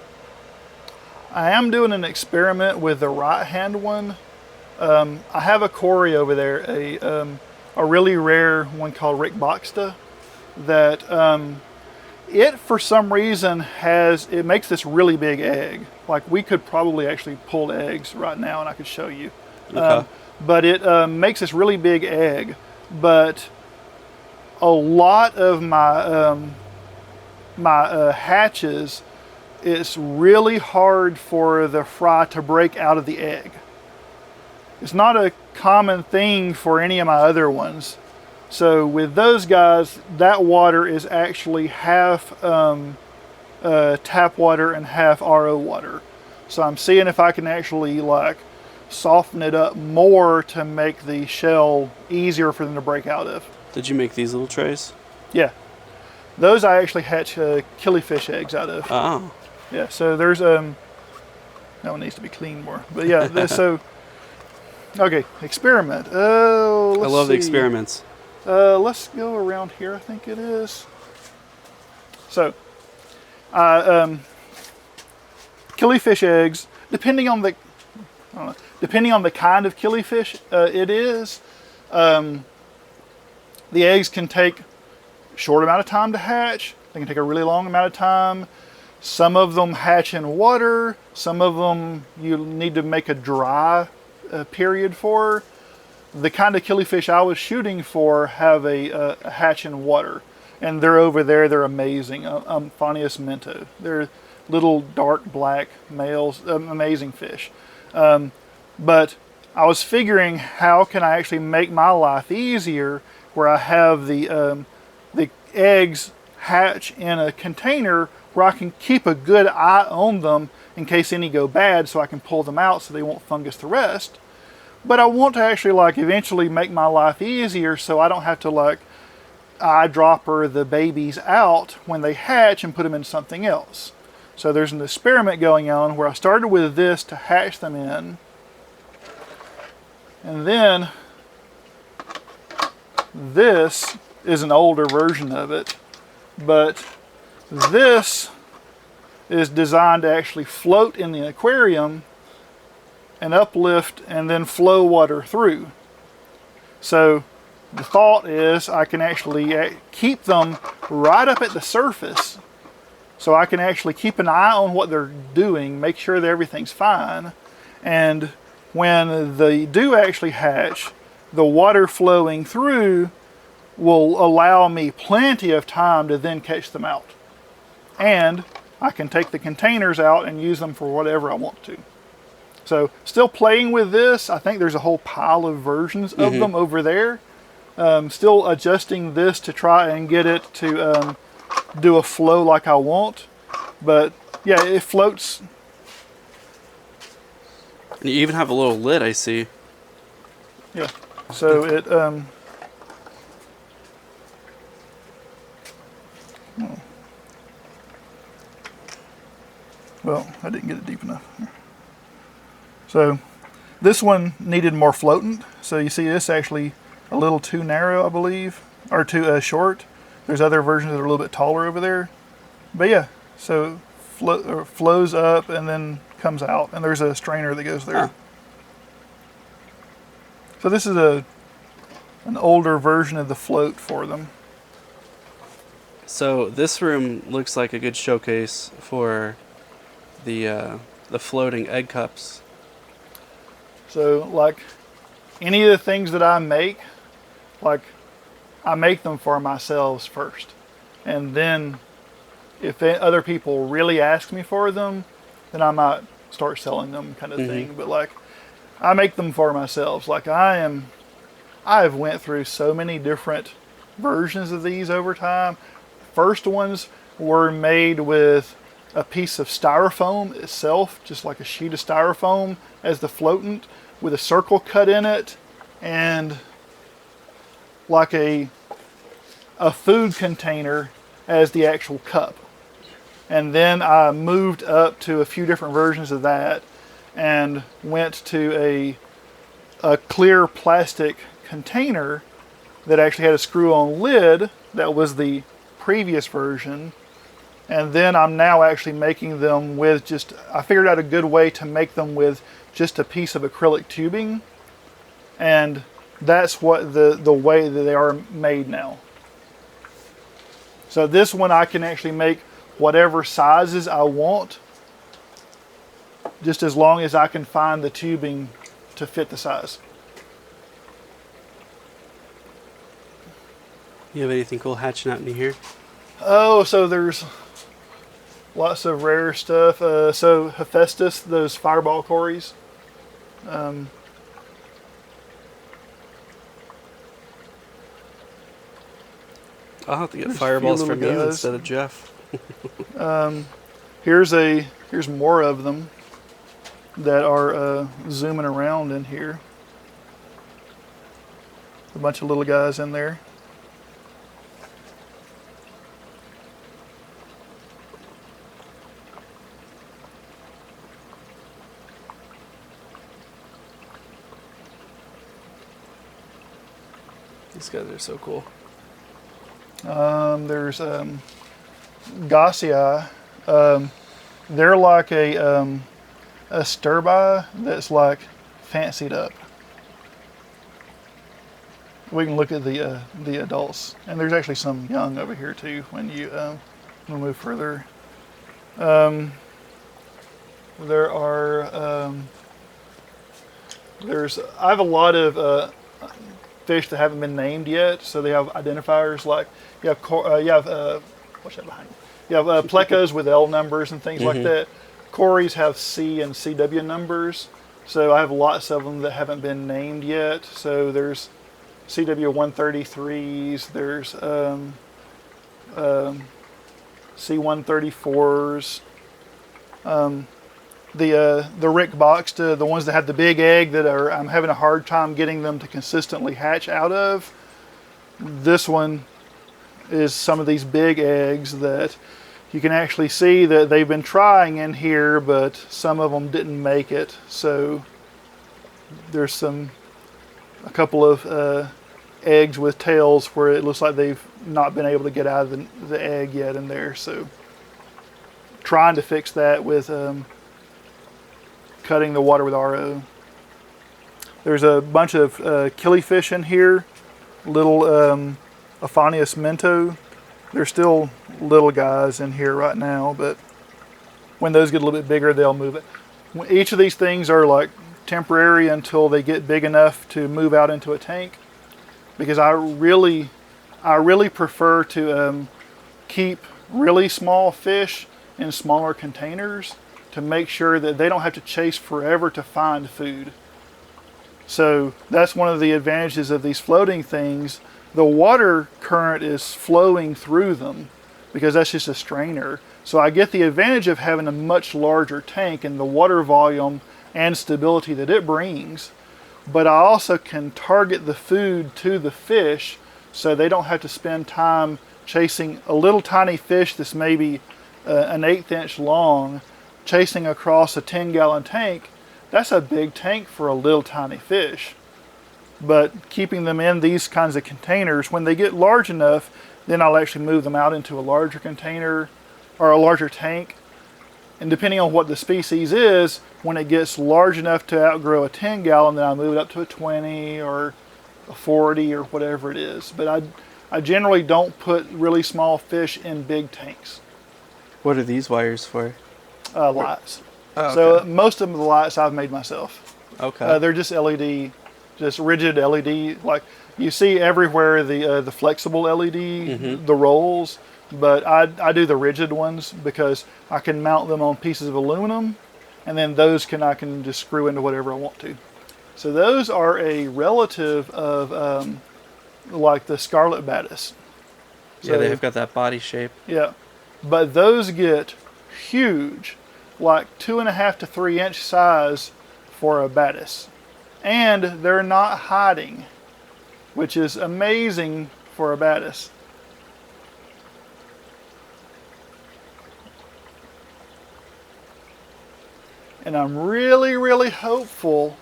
I am doing an experiment with the right hand one. I have a Cory over there, a really rare one called Rick Boxta, that it for some reason it makes this really big egg. Like we could probably actually pull eggs right now and I could show you. Okay. But it makes this really big egg. But a lot of my hatches, it's really hard for the fry to break out of the egg. It's not a common thing for any of my other ones. So with those guys, that water is actually half tap water and half RO water. So I'm seeing if I can actually like soften it up more to make the shell easier for them to break out of. Did you make these little trays? Yeah. Those I actually hatch killifish eggs out of. Oh. Yeah, so there's that one needs to be cleaned more. But yeah, so okay, experiment. Oh, I love the experiments. Let's go around here, I think it is. So, killifish eggs, depending on the kind of killifish it is, the eggs can take a short amount of time to hatch. They can take a really long amount of time. Some of them hatch in water. Some of them you need to make a dry period for. The kind of killifish I was shooting for have a hatch in water. And they're over there, they're amazing. Phonius minto. They're little dark black males, amazing fish. But I was figuring how can I actually make my life easier where I have the eggs hatch in a container where I can keep a good eye on them in case any go bad so I can pull them out so they won't fungus the rest. But I want to actually like eventually make my life easier so I don't have to like eyedropper the babies out when they hatch and put them in something else. So there's an experiment going on where I started with this to hatch them in. And then this is an older version of it, but This is designed to actually float in the aquarium and uplift and then flow water through. So the thought is I can actually keep them right up at the surface, so I can actually keep an eye on what they're doing, make sure that everything's fine, and when they do actually hatch, the water flowing through will allow me plenty of time to then catch them out. And I can take the containers out and use them for whatever I want to. So still playing with this. I think there's a whole pile of versions of them over there. Still adjusting this to try and get it to do a flow like I want. But yeah, it floats. You even have a little lid, I see. Yeah. So it well, I didn't get it deep enough. So this one needed more floatant. So you see this actually a little too narrow, I believe, or too short. There's other versions that are a little bit taller over there. But yeah, so flows up and then comes out, and there's a strainer that goes there. Huh. So this is an older version of the float for them. So this room looks like a good showcase for the floating egg cups. So like any of the things that I make, like I make them for myself first, and then if other people really ask me for them, then I might start selling them, kind of thing. But like I make them for myself. Like I've went through so many different versions of these over time. First ones were made with a piece of styrofoam itself, just like a sheet of styrofoam as the floatant, with a circle cut in it, and like a food container as the actual cup. And then I moved up to a few different versions of that and went to a clear plastic container that actually had a screw-on lid. That was the previous version. And then I'm now actually making them with I figured out a good way to make them with just a piece of acrylic tubing. And that's what the way that they are made now. So this one I can actually make whatever sizes I want, just as long as I can find the tubing to fit the size. You have anything cool hatching out in here? Oh, so there's lots of rare stuff. So Hephaestus, those fireball cories. I'll have to get There's a fireballs few from little you guys. instead of Jeff. Here's more of them that are zooming around in here. A bunch of little guys in there. These guys are so cool. There's Gossi. They're like a stirby that's like fancied up. We can look at the adults, and there's actually some young over here too. When you move further, there are I have a lot of fish that haven't been named yet, so they have identifiers like you have what's that behind you? You have plecos with L numbers and things like that. Cories have C and CW numbers, so I have lots of them that haven't been named yet. So there's CW 133s, there's C134s, the Rick boxed, the ones that have the big egg that I'm having a hard time getting them to consistently hatch out of. This one is some of these big eggs that you can actually see that they've been trying in here, but some of them didn't make it. So there's a couple of eggs with tails where it looks like they've not been able to get out of the egg yet in there. So trying to fix that with cutting the water with RO. There's a bunch of killifish in here, little Aphanius minto. They're still little guys in here right now, but when those get a little bit bigger, they'll move it. Each of these things are like temporary until they get big enough to move out into a tank, because I really prefer to keep really small fish in smaller containers to make sure that they don't have to chase forever to find food. So that's one of the advantages of these floating things. The water current is flowing through them because that's just a strainer. So I get the advantage of having a much larger tank and the water volume and stability that it brings, but I also can target the food to the fish so they don't have to spend time chasing a little tiny fish that's maybe an 1/8 inch long, chasing across a 10-gallon tank. That's a big tank for a little tiny fish. But keeping them in these kinds of containers, when they get large enough, then I'll actually move them out into a larger container or a larger tank. And depending on what the species is, when it gets large enough to outgrow a 10-gallon, then I'll move it up to a 20 or a 40 or whatever it is. But I generally don't put really small fish in big tanks. What are these wires for? Lights. Oh, okay. So most of the lights I've made myself. Okay. They're just LED, just rigid LED. Like you see everywhere the flexible LED, the rolls. But I do the rigid ones because I can mount them on pieces of aluminum, and then those I can just screw into whatever I want to. So those are a relative of like the scarlet batis. Yeah, they've got that body shape. Yeah, but those get huge, like 2.5 to 3 inch size for a batis, and they're not hiding, which is amazing for a batis. And I'm really, really hopeful,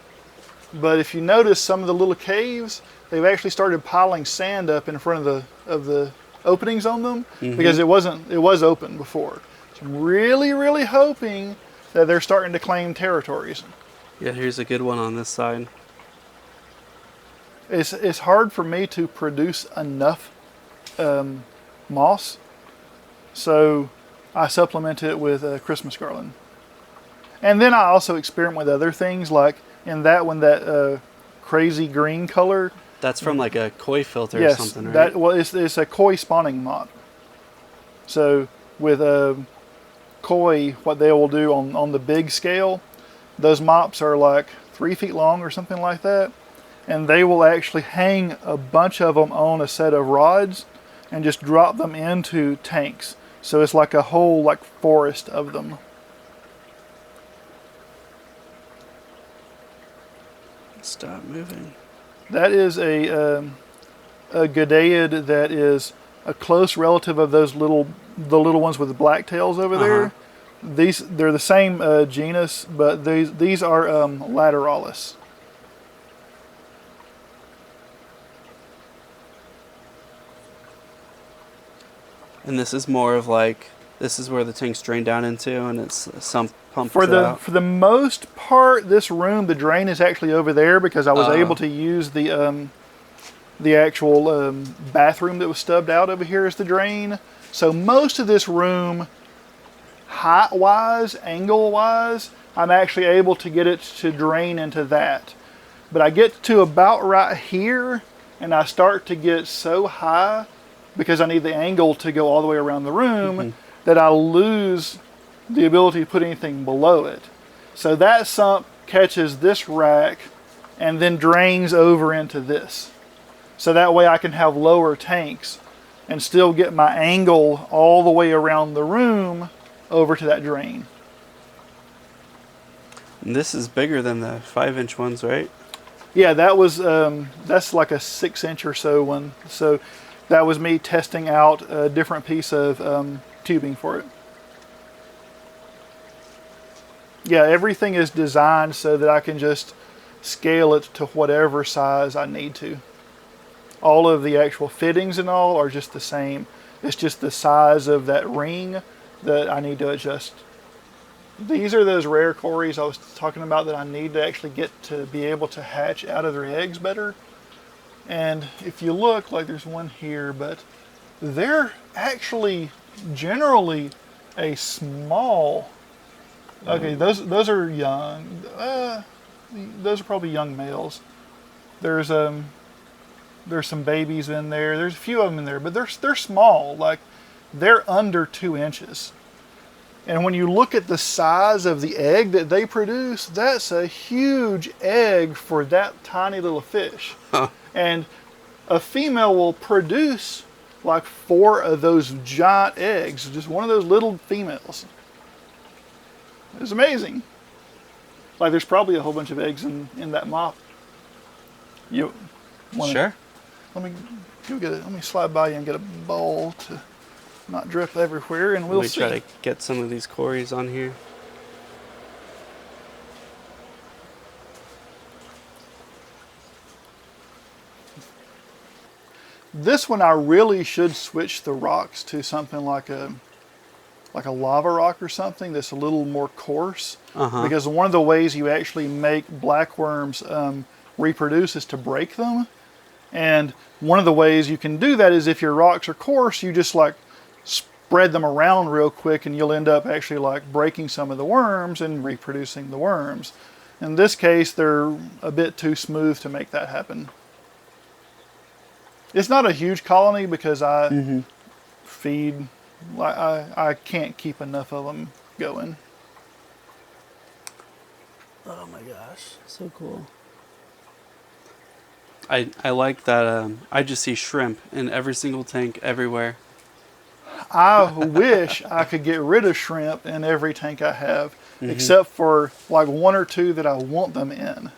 but if you notice some of the little caves, they've actually started piling sand up in front of the openings on them, because it was open before. So I'm really, really hoping that they're starting to claim territories. Yeah, here's a good one on this side. It's hard for me to produce enough moss, so I supplement it with Christmas garland. And then I also experiment with other things, like in that one, that crazy green color. That's from like a koi filter Yes, or something, right? It's a koi spawning mop. So with koi, what they will do on the big scale, those mops are like 3 feet long or something like that. And they will actually hang a bunch of them on a set of rods and just drop them into tanks. So it's like a whole forest of them. Stop moving. That is a Gadaeid that is a close relative of the little ones with the black tails over there. They're the same genus, but these are lateralis. And this is more of like, this is where the tank's drained down into, and it's some pump For out. the most part, this room, the drain is actually over there because I was able to use the actual bathroom that was stubbed out over here as the drain. So most of this room, height-wise, angle-wise, I'm actually able to get it to drain into that. But I get to about right here, and I start to get so high because I need the angle to go all the way around the room that I lose the ability to put anything below it. So that sump catches this rack and then drains over into this. So that way I can have lower tanks and still get my angle all the way around the room over to that drain. And this is bigger than the 5-inch ones, right? Yeah, that was that's like a 6-inch or so one. So that was me testing out a different piece of tubing for it. Yeah, everything is designed so that I can just scale it to whatever size I need to. all of the actual fittings and all are just the same. It's just the size of that ring that I need to adjust. These are those rare cories I was talking about that I need to actually get to be able to hatch out of their eggs better. And if you look, like there's one here, but they're actually generally a small. Okay, those are young. Those are probably young males. There's some babies in there. There's a few of them in there, but they're small. Like they're under 2 inches. And when you look at the size of the egg that they produce, that's a huge egg for that tiny little fish. Huh. And a female will produce like 4 of those giant eggs, just one of those little females. It's amazing. Like there's probably a whole bunch of eggs in that mop. You wanna, Sure. Let me slide by you and get a bowl to not drip everywhere, and we'll see. Try to get some of these cories on here. This one I really should switch the rocks to something like a lava rock or something that's a little more coarse. Because one of the ways you actually make blackworms reproduce is to break them. And one of the ways you can do that is if your rocks are coarse, you just like spread them around real quick and you'll end up actually like breaking some of the worms and reproducing the worms. In this case, they're a bit too smooth to make that happen. It's not a huge colony because I feed, I can't keep enough of them going. Oh my gosh, so cool. I like that I just see shrimp in every single tank everywhere. I wish I could get rid of shrimp in every tank I have, except for like 1 or 2 that I want them in.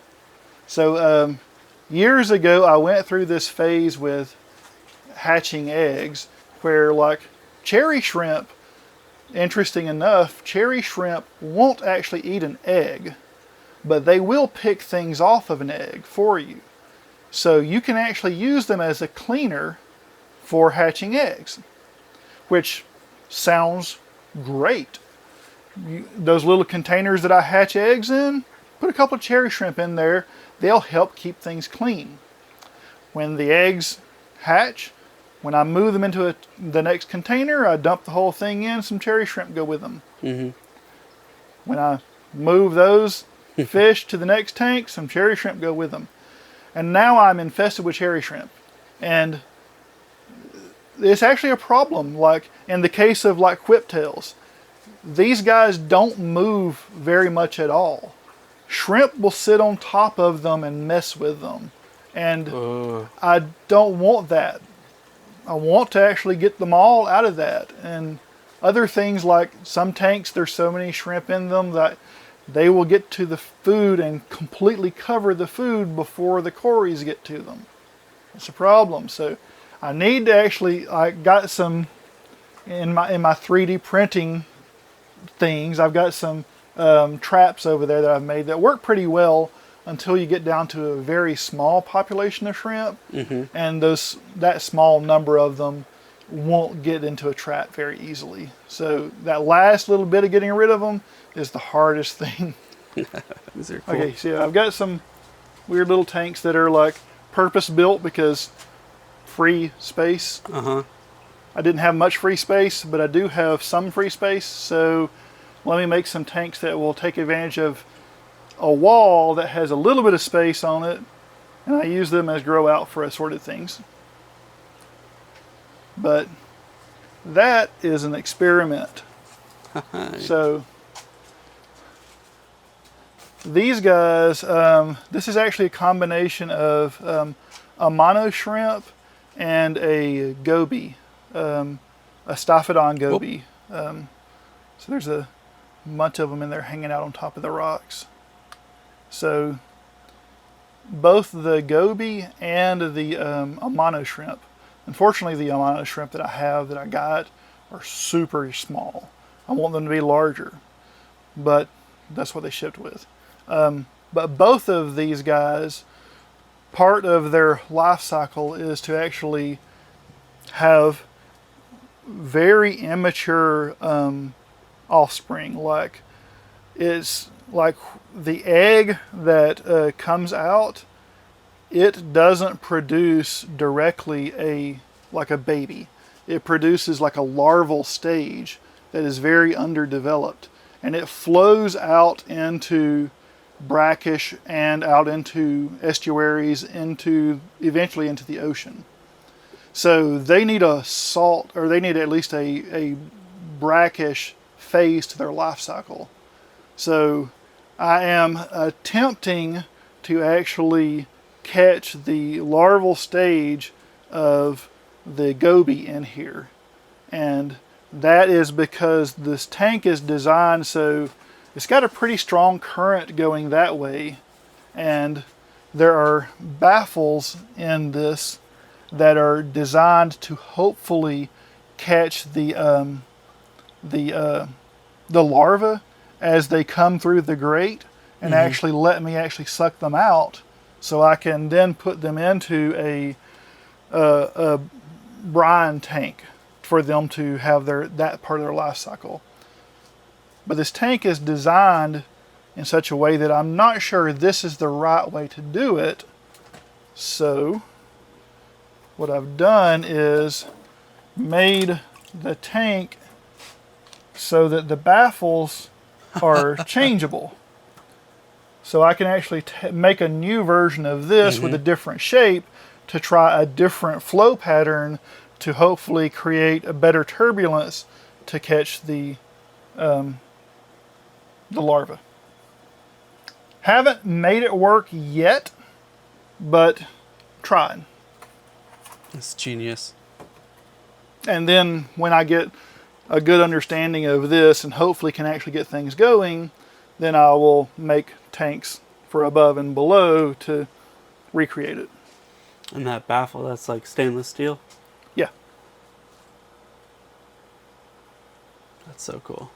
So years ago, I went through this phase with hatching eggs where like cherry shrimp, interesting enough, cherry shrimp won't actually eat an egg, but they will pick things off of an egg for you. So you can actually use them as a cleaner for hatching eggs, which sounds great. Those little containers that I hatch eggs in, put a couple of cherry shrimp in there, they'll help keep things clean. When the eggs hatch, when I move them into the next container, I dump the whole thing in, some cherry shrimp go with them. When I move those fish to the next tank, some cherry shrimp go with them. And now I'm infested with cherry shrimp. And it's actually a problem. Like in the case of like whiptails, these guys don't move very much at all. Shrimp will sit on top of them and mess with them. And I don't want that. I want to actually get them all out of that. And other things like some tanks, there's so many shrimp in them that they will get to the food and completely cover the food before the cories get to them. It's a problem. So I need to actually, I got some in my 3D printing things. I've got some traps over there that I've made that work pretty well until you get down to a very small population of shrimp, and that small number of them won't get into a trap very easily. So that last little bit of getting rid of them is the hardest thing. These are cool. Okay, so I've got some weird little tanks that are like purpose built because free space. I didn't have much free space, but I do have some free space. So let me make some tanks that will take advantage of a wall that has a little bit of space on it, and I use them as grow out for assorted things. But that is an experiment. So these guys, this is actually a combination of a mono shrimp and a goby, a Staphodon goby. So there's a bunch of them in there hanging out on top of the rocks. So both the goby and the Amano shrimp, unfortunately the Amano shrimp that I got are super small. I want them to be larger, but that's what they shipped with. But both of these guys part of their life cycle is to actually have very immature offspring. Like, it's like the egg that comes out, it doesn't produce directly like a baby. It produces like a larval stage that is very underdeveloped, and it flows out into brackish and out into estuaries, eventually into the ocean. So they need a salt, or they need at least a brackish phase to their life cycle. So I am attempting to actually catch the larval stage of the goby in here. And that is because this tank is designed so it's got a pretty strong current going that way. And there are baffles in this that are designed to hopefully catch the larvae as they come through the grate, and actually let me actually suck them out, so I can then put them into a brine tank for them to have that part of their life cycle. But this tank is designed in such a way that I'm not sure this is the right way to do it. So what I've done is made the tank so that the baffles are changeable. So I can actually make a new version of this with a different shape to try a different flow pattern to hopefully create a better turbulence to catch the larva. Haven't made it work yet, but tried. That's genius. And then when I get a good understanding of this and hopefully can actually get things going, then I will make tanks for above and below to recreate it. And that baffle, that's like stainless steel? Yeah. That's so cool.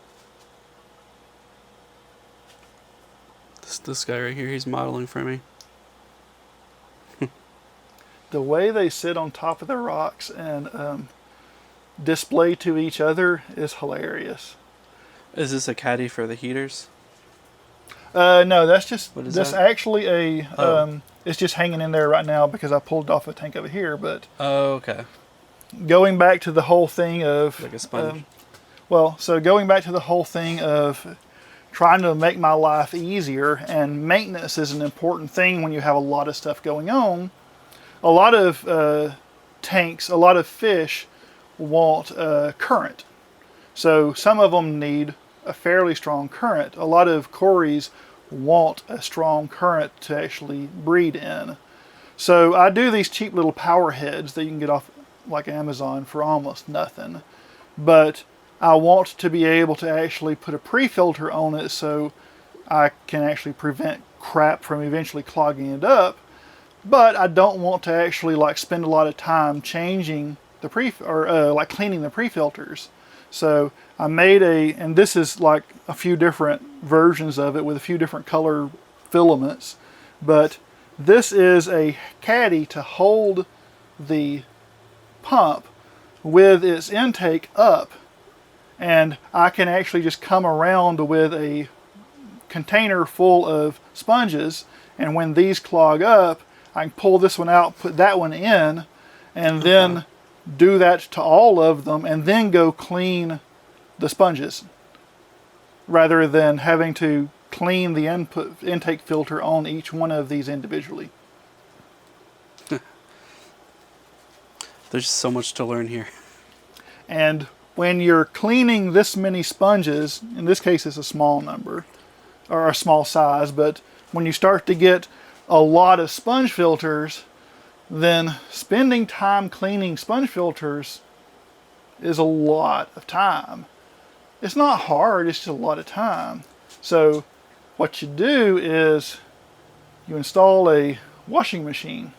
This guy right here, he's modeling for me. The way they sit on top of the rocks and display to each other is hilarious. Is this a caddy for the heaters? No, that's just What is that's that? actually it's just hanging in there right now because I pulled it off a tank over here. But Oh, okay. going back to the whole thing of Like a sponge. so going back to the whole thing of trying to make my life easier, and maintenance is an important thing when you have a lot of stuff going on. A lot of tanks, a lot of fish want current. So some of them need a fairly strong current. A lot of cories want a strong current to actually breed in. So I do these cheap little power heads that you can get off like Amazon for almost nothing. But I want to be able to actually put a pre-filter on it so I can actually prevent crap from eventually clogging it up. But I don't want to actually like spend a lot of time changing the cleaning the pre-filters. So I made and this is like a few different versions of it with a few different color filaments, but this is a caddy to hold the pump with its intake up, and I can actually just come around with a container full of sponges, and when these clog up, I can pull this one out, put that one in, and then do that to all of them, and then go clean the sponges, rather than having to clean the intake filter on each one of these individually. There's so much to learn here. And when you're cleaning this many sponges, in this case it's a small number, or a small size, but when you start to get a lot of sponge filters, then spending time cleaning sponge filters is a lot of time. It's not hard, it's just a lot of time. So what you do is you install a washing machine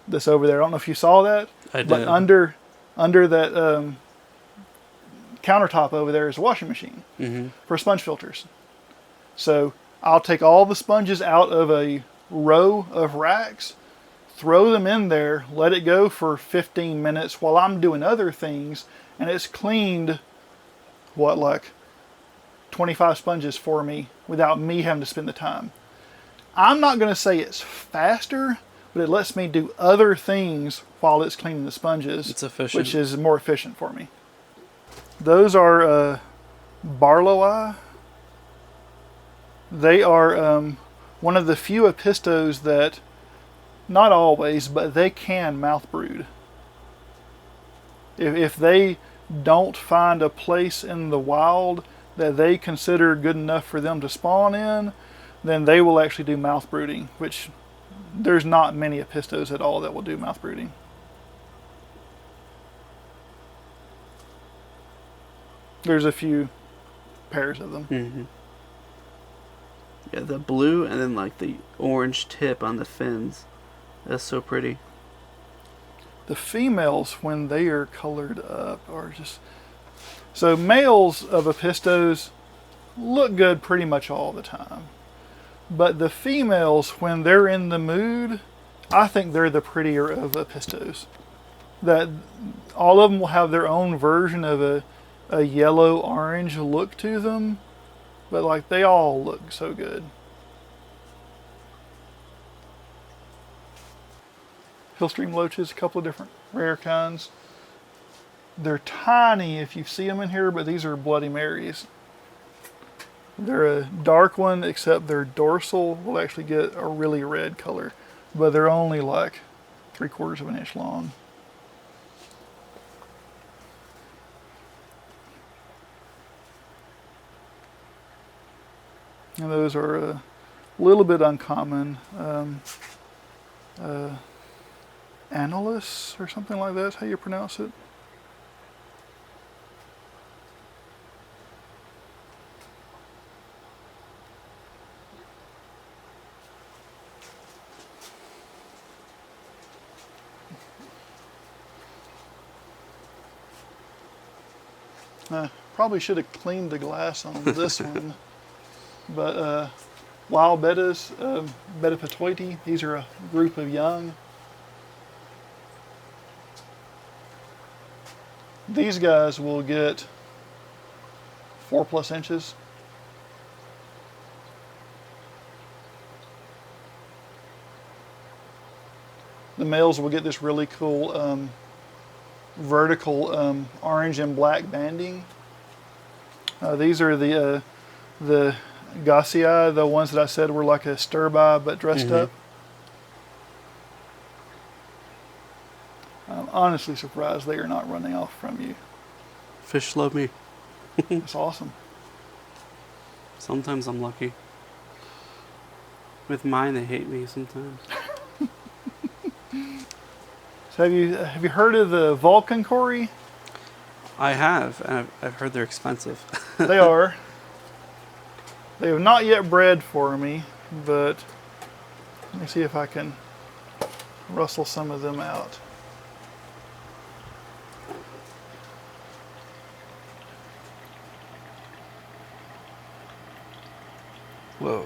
that's over there. I don't know if you saw that. I did. But under that countertop over there is a washing machine for sponge filters. So I'll take all the sponges out of a row of racks, throw them in there, let it go for 15 minutes while I'm doing other things, and it's cleaned, what, like 25 sponges for me without me having to spend the time. I'm not going to say it's faster, but it lets me do other things while it's cleaning the sponges. It's efficient. Which is more efficient for me. Those are Barlowi. They are one of the few apistos that, not always, but they can mouth brood. If they don't find a place in the wild that they consider good enough for them to spawn in, then they will actually do mouth brooding, which there's not many apistos at all that will do mouth brooding. There's a few pairs of them. Mm-hmm. Yeah, the blue and then like the orange tip on the fins. That's so pretty. The females, when they are colored up, are just... So males of apistos look good pretty much all the time. But the females, when they're in the mood, I think they're the prettier of apistos. That all of them will have their own version of a yellow-orange look to them. But like, they all look so good. Hillstream loaches, a couple of different rare kinds. They're tiny if you see them in here, but these are Bloody Marys. They're a dark one, except their dorsal will actually get a really red color. But they're only like 3/4 of an inch long. And those are a little bit uncommon. Analis or something like that is how you pronounce it. Probably should have cleaned the glass on this one. But wild bettas, Betta petoiti, these are a group of young. These guys will get 4+ inches. The males will get this really cool vertical orange and black banding. These are the Gassii, the ones that I said were like a stir-by but dressed up. I'm honestly surprised they are not running off from you. Fish love me. That's awesome. Sometimes I'm lucky. With mine, they hate me sometimes. So have you heard of the Vulcan Cory? I have, and I've heard they're expensive. They are. They have not yet bred for me, but let me see if I can rustle some of them out. Whoa.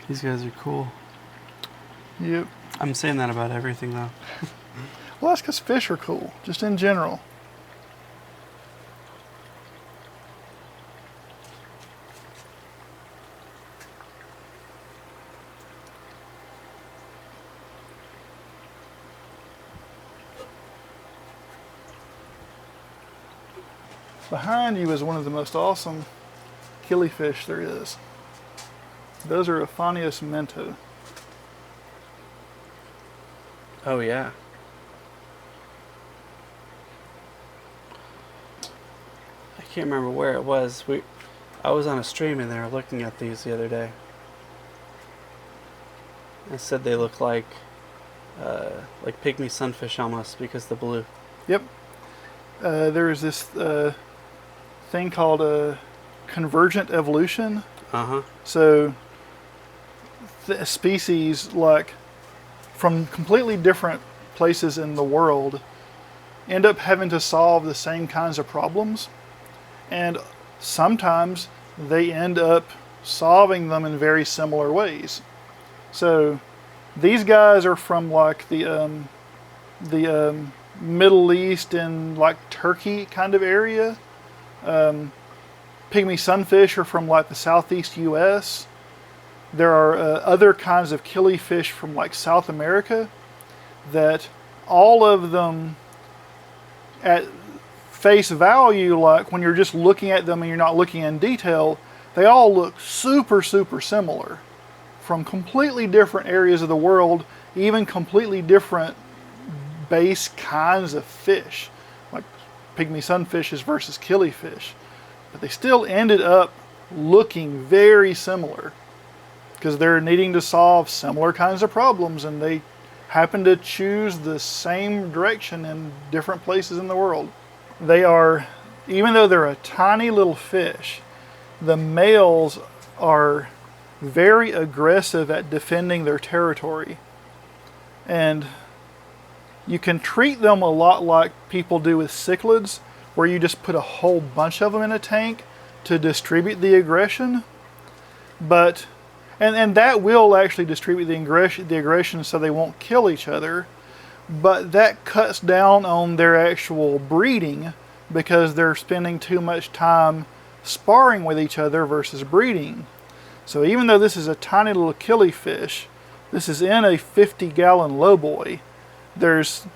These guys are cool. Yep. I'm saying that about everything though. Well, that's because fish are cool, just in general. Behind you is one of the most awesome killifish there is. Those are Aphanius mento. Oh yeah. I can't remember where it was. I was on a stream and they were looking at these the other day. I said they look like pygmy sunfish almost because of the blue. Yep. There is this thing called a convergent evolution. So species like from completely different places in the world end up having to solve the same kinds of problems, and sometimes they end up solving them in very similar ways. So these guys are from like the Middle East and like Turkey kind of area. Pygmy sunfish are from like the southeast U.S. There are other kinds of killifish from like South America that all of them at face value, like when you're just looking at them and you're not looking in detail, they all look super, super similar from completely different areas of the world, even completely different base kinds of fish, like pygmy sunfishes versus killifish. But they still ended up looking very similar because they're needing to solve similar kinds of problems, and they happen to choose the same direction in different places in the world. They are, even though they're a tiny little fish, the males are very aggressive at defending their territory. And you can treat them a lot like people do with cichlids, where you just put a whole bunch of them in a tank to distribute the aggression. But and that will actually distribute the aggression so they won't kill each other. But that cuts down on their actual breeding because they're spending too much time sparring with each other versus breeding. So even though this is a tiny little killifish, this is in a 50-gallon lowboy. There's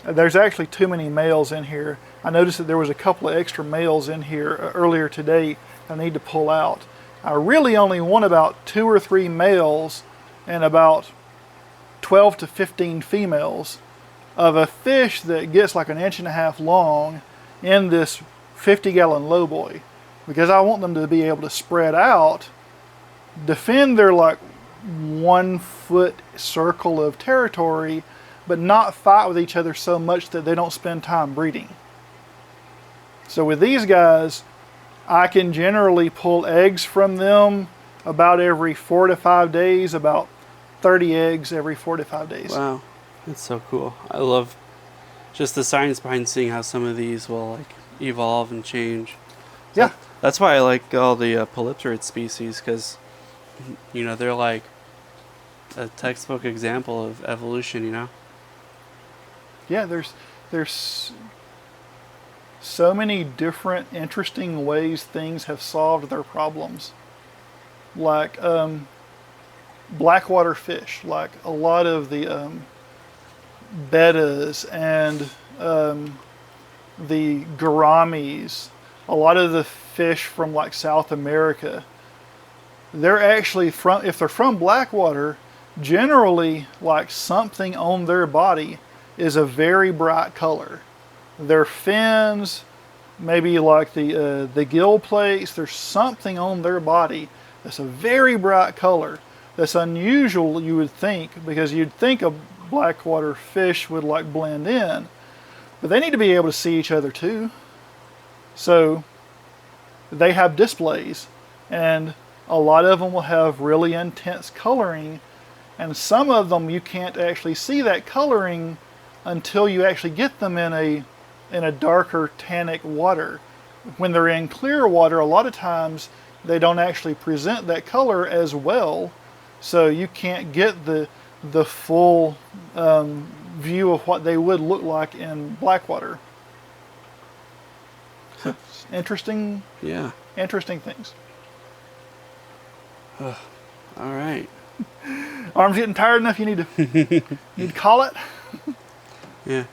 actually too many males in here. I noticed that there was a couple of extra males in here earlier today I need to pull out. I really only want about 2 or 3 males and about 12 to 15 females of a fish that gets like 1.5 inches long in this 50-gallon lowboy, because I want them to be able to spread out, defend their like 1 foot circle of territory, but not fight with each other so much that they don't spend time breeding. So with these guys, I can generally pull eggs from them about every 4 to 5 days, about 30 eggs every 4 to 5 days. Wow, that's so cool. I love just the science behind seeing how some of these will like evolve and change. So Yeah. that's why I like all the polypterid species, because you know they're like a textbook example of evolution. You know. Yeah, there's so many different interesting ways things have solved their problems. Like blackwater fish, like a lot of the bettas and the gouramis, a lot of the fish from like South America, they're actually from, if they're from Blackwater, generally like something on their body is a very bright color. Their fins, maybe like the gill plates, there's something on their body that's a very bright color. That's unusual, you would think, because you'd think a blackwater fish would like blend in, but they need to be able to see each other too. So they have displays, and a lot of them will have really intense coloring, and some of them you can't actually see that coloring until you actually get them in a darker tannic water. When they're in clear water, a lot of times they don't actually present that color as well, so you can't get the full view of what they would look like in Blackwater. Interesting. Yeah. Interesting things. All right. Arm's getting tired enough. You need to call it. Yeah.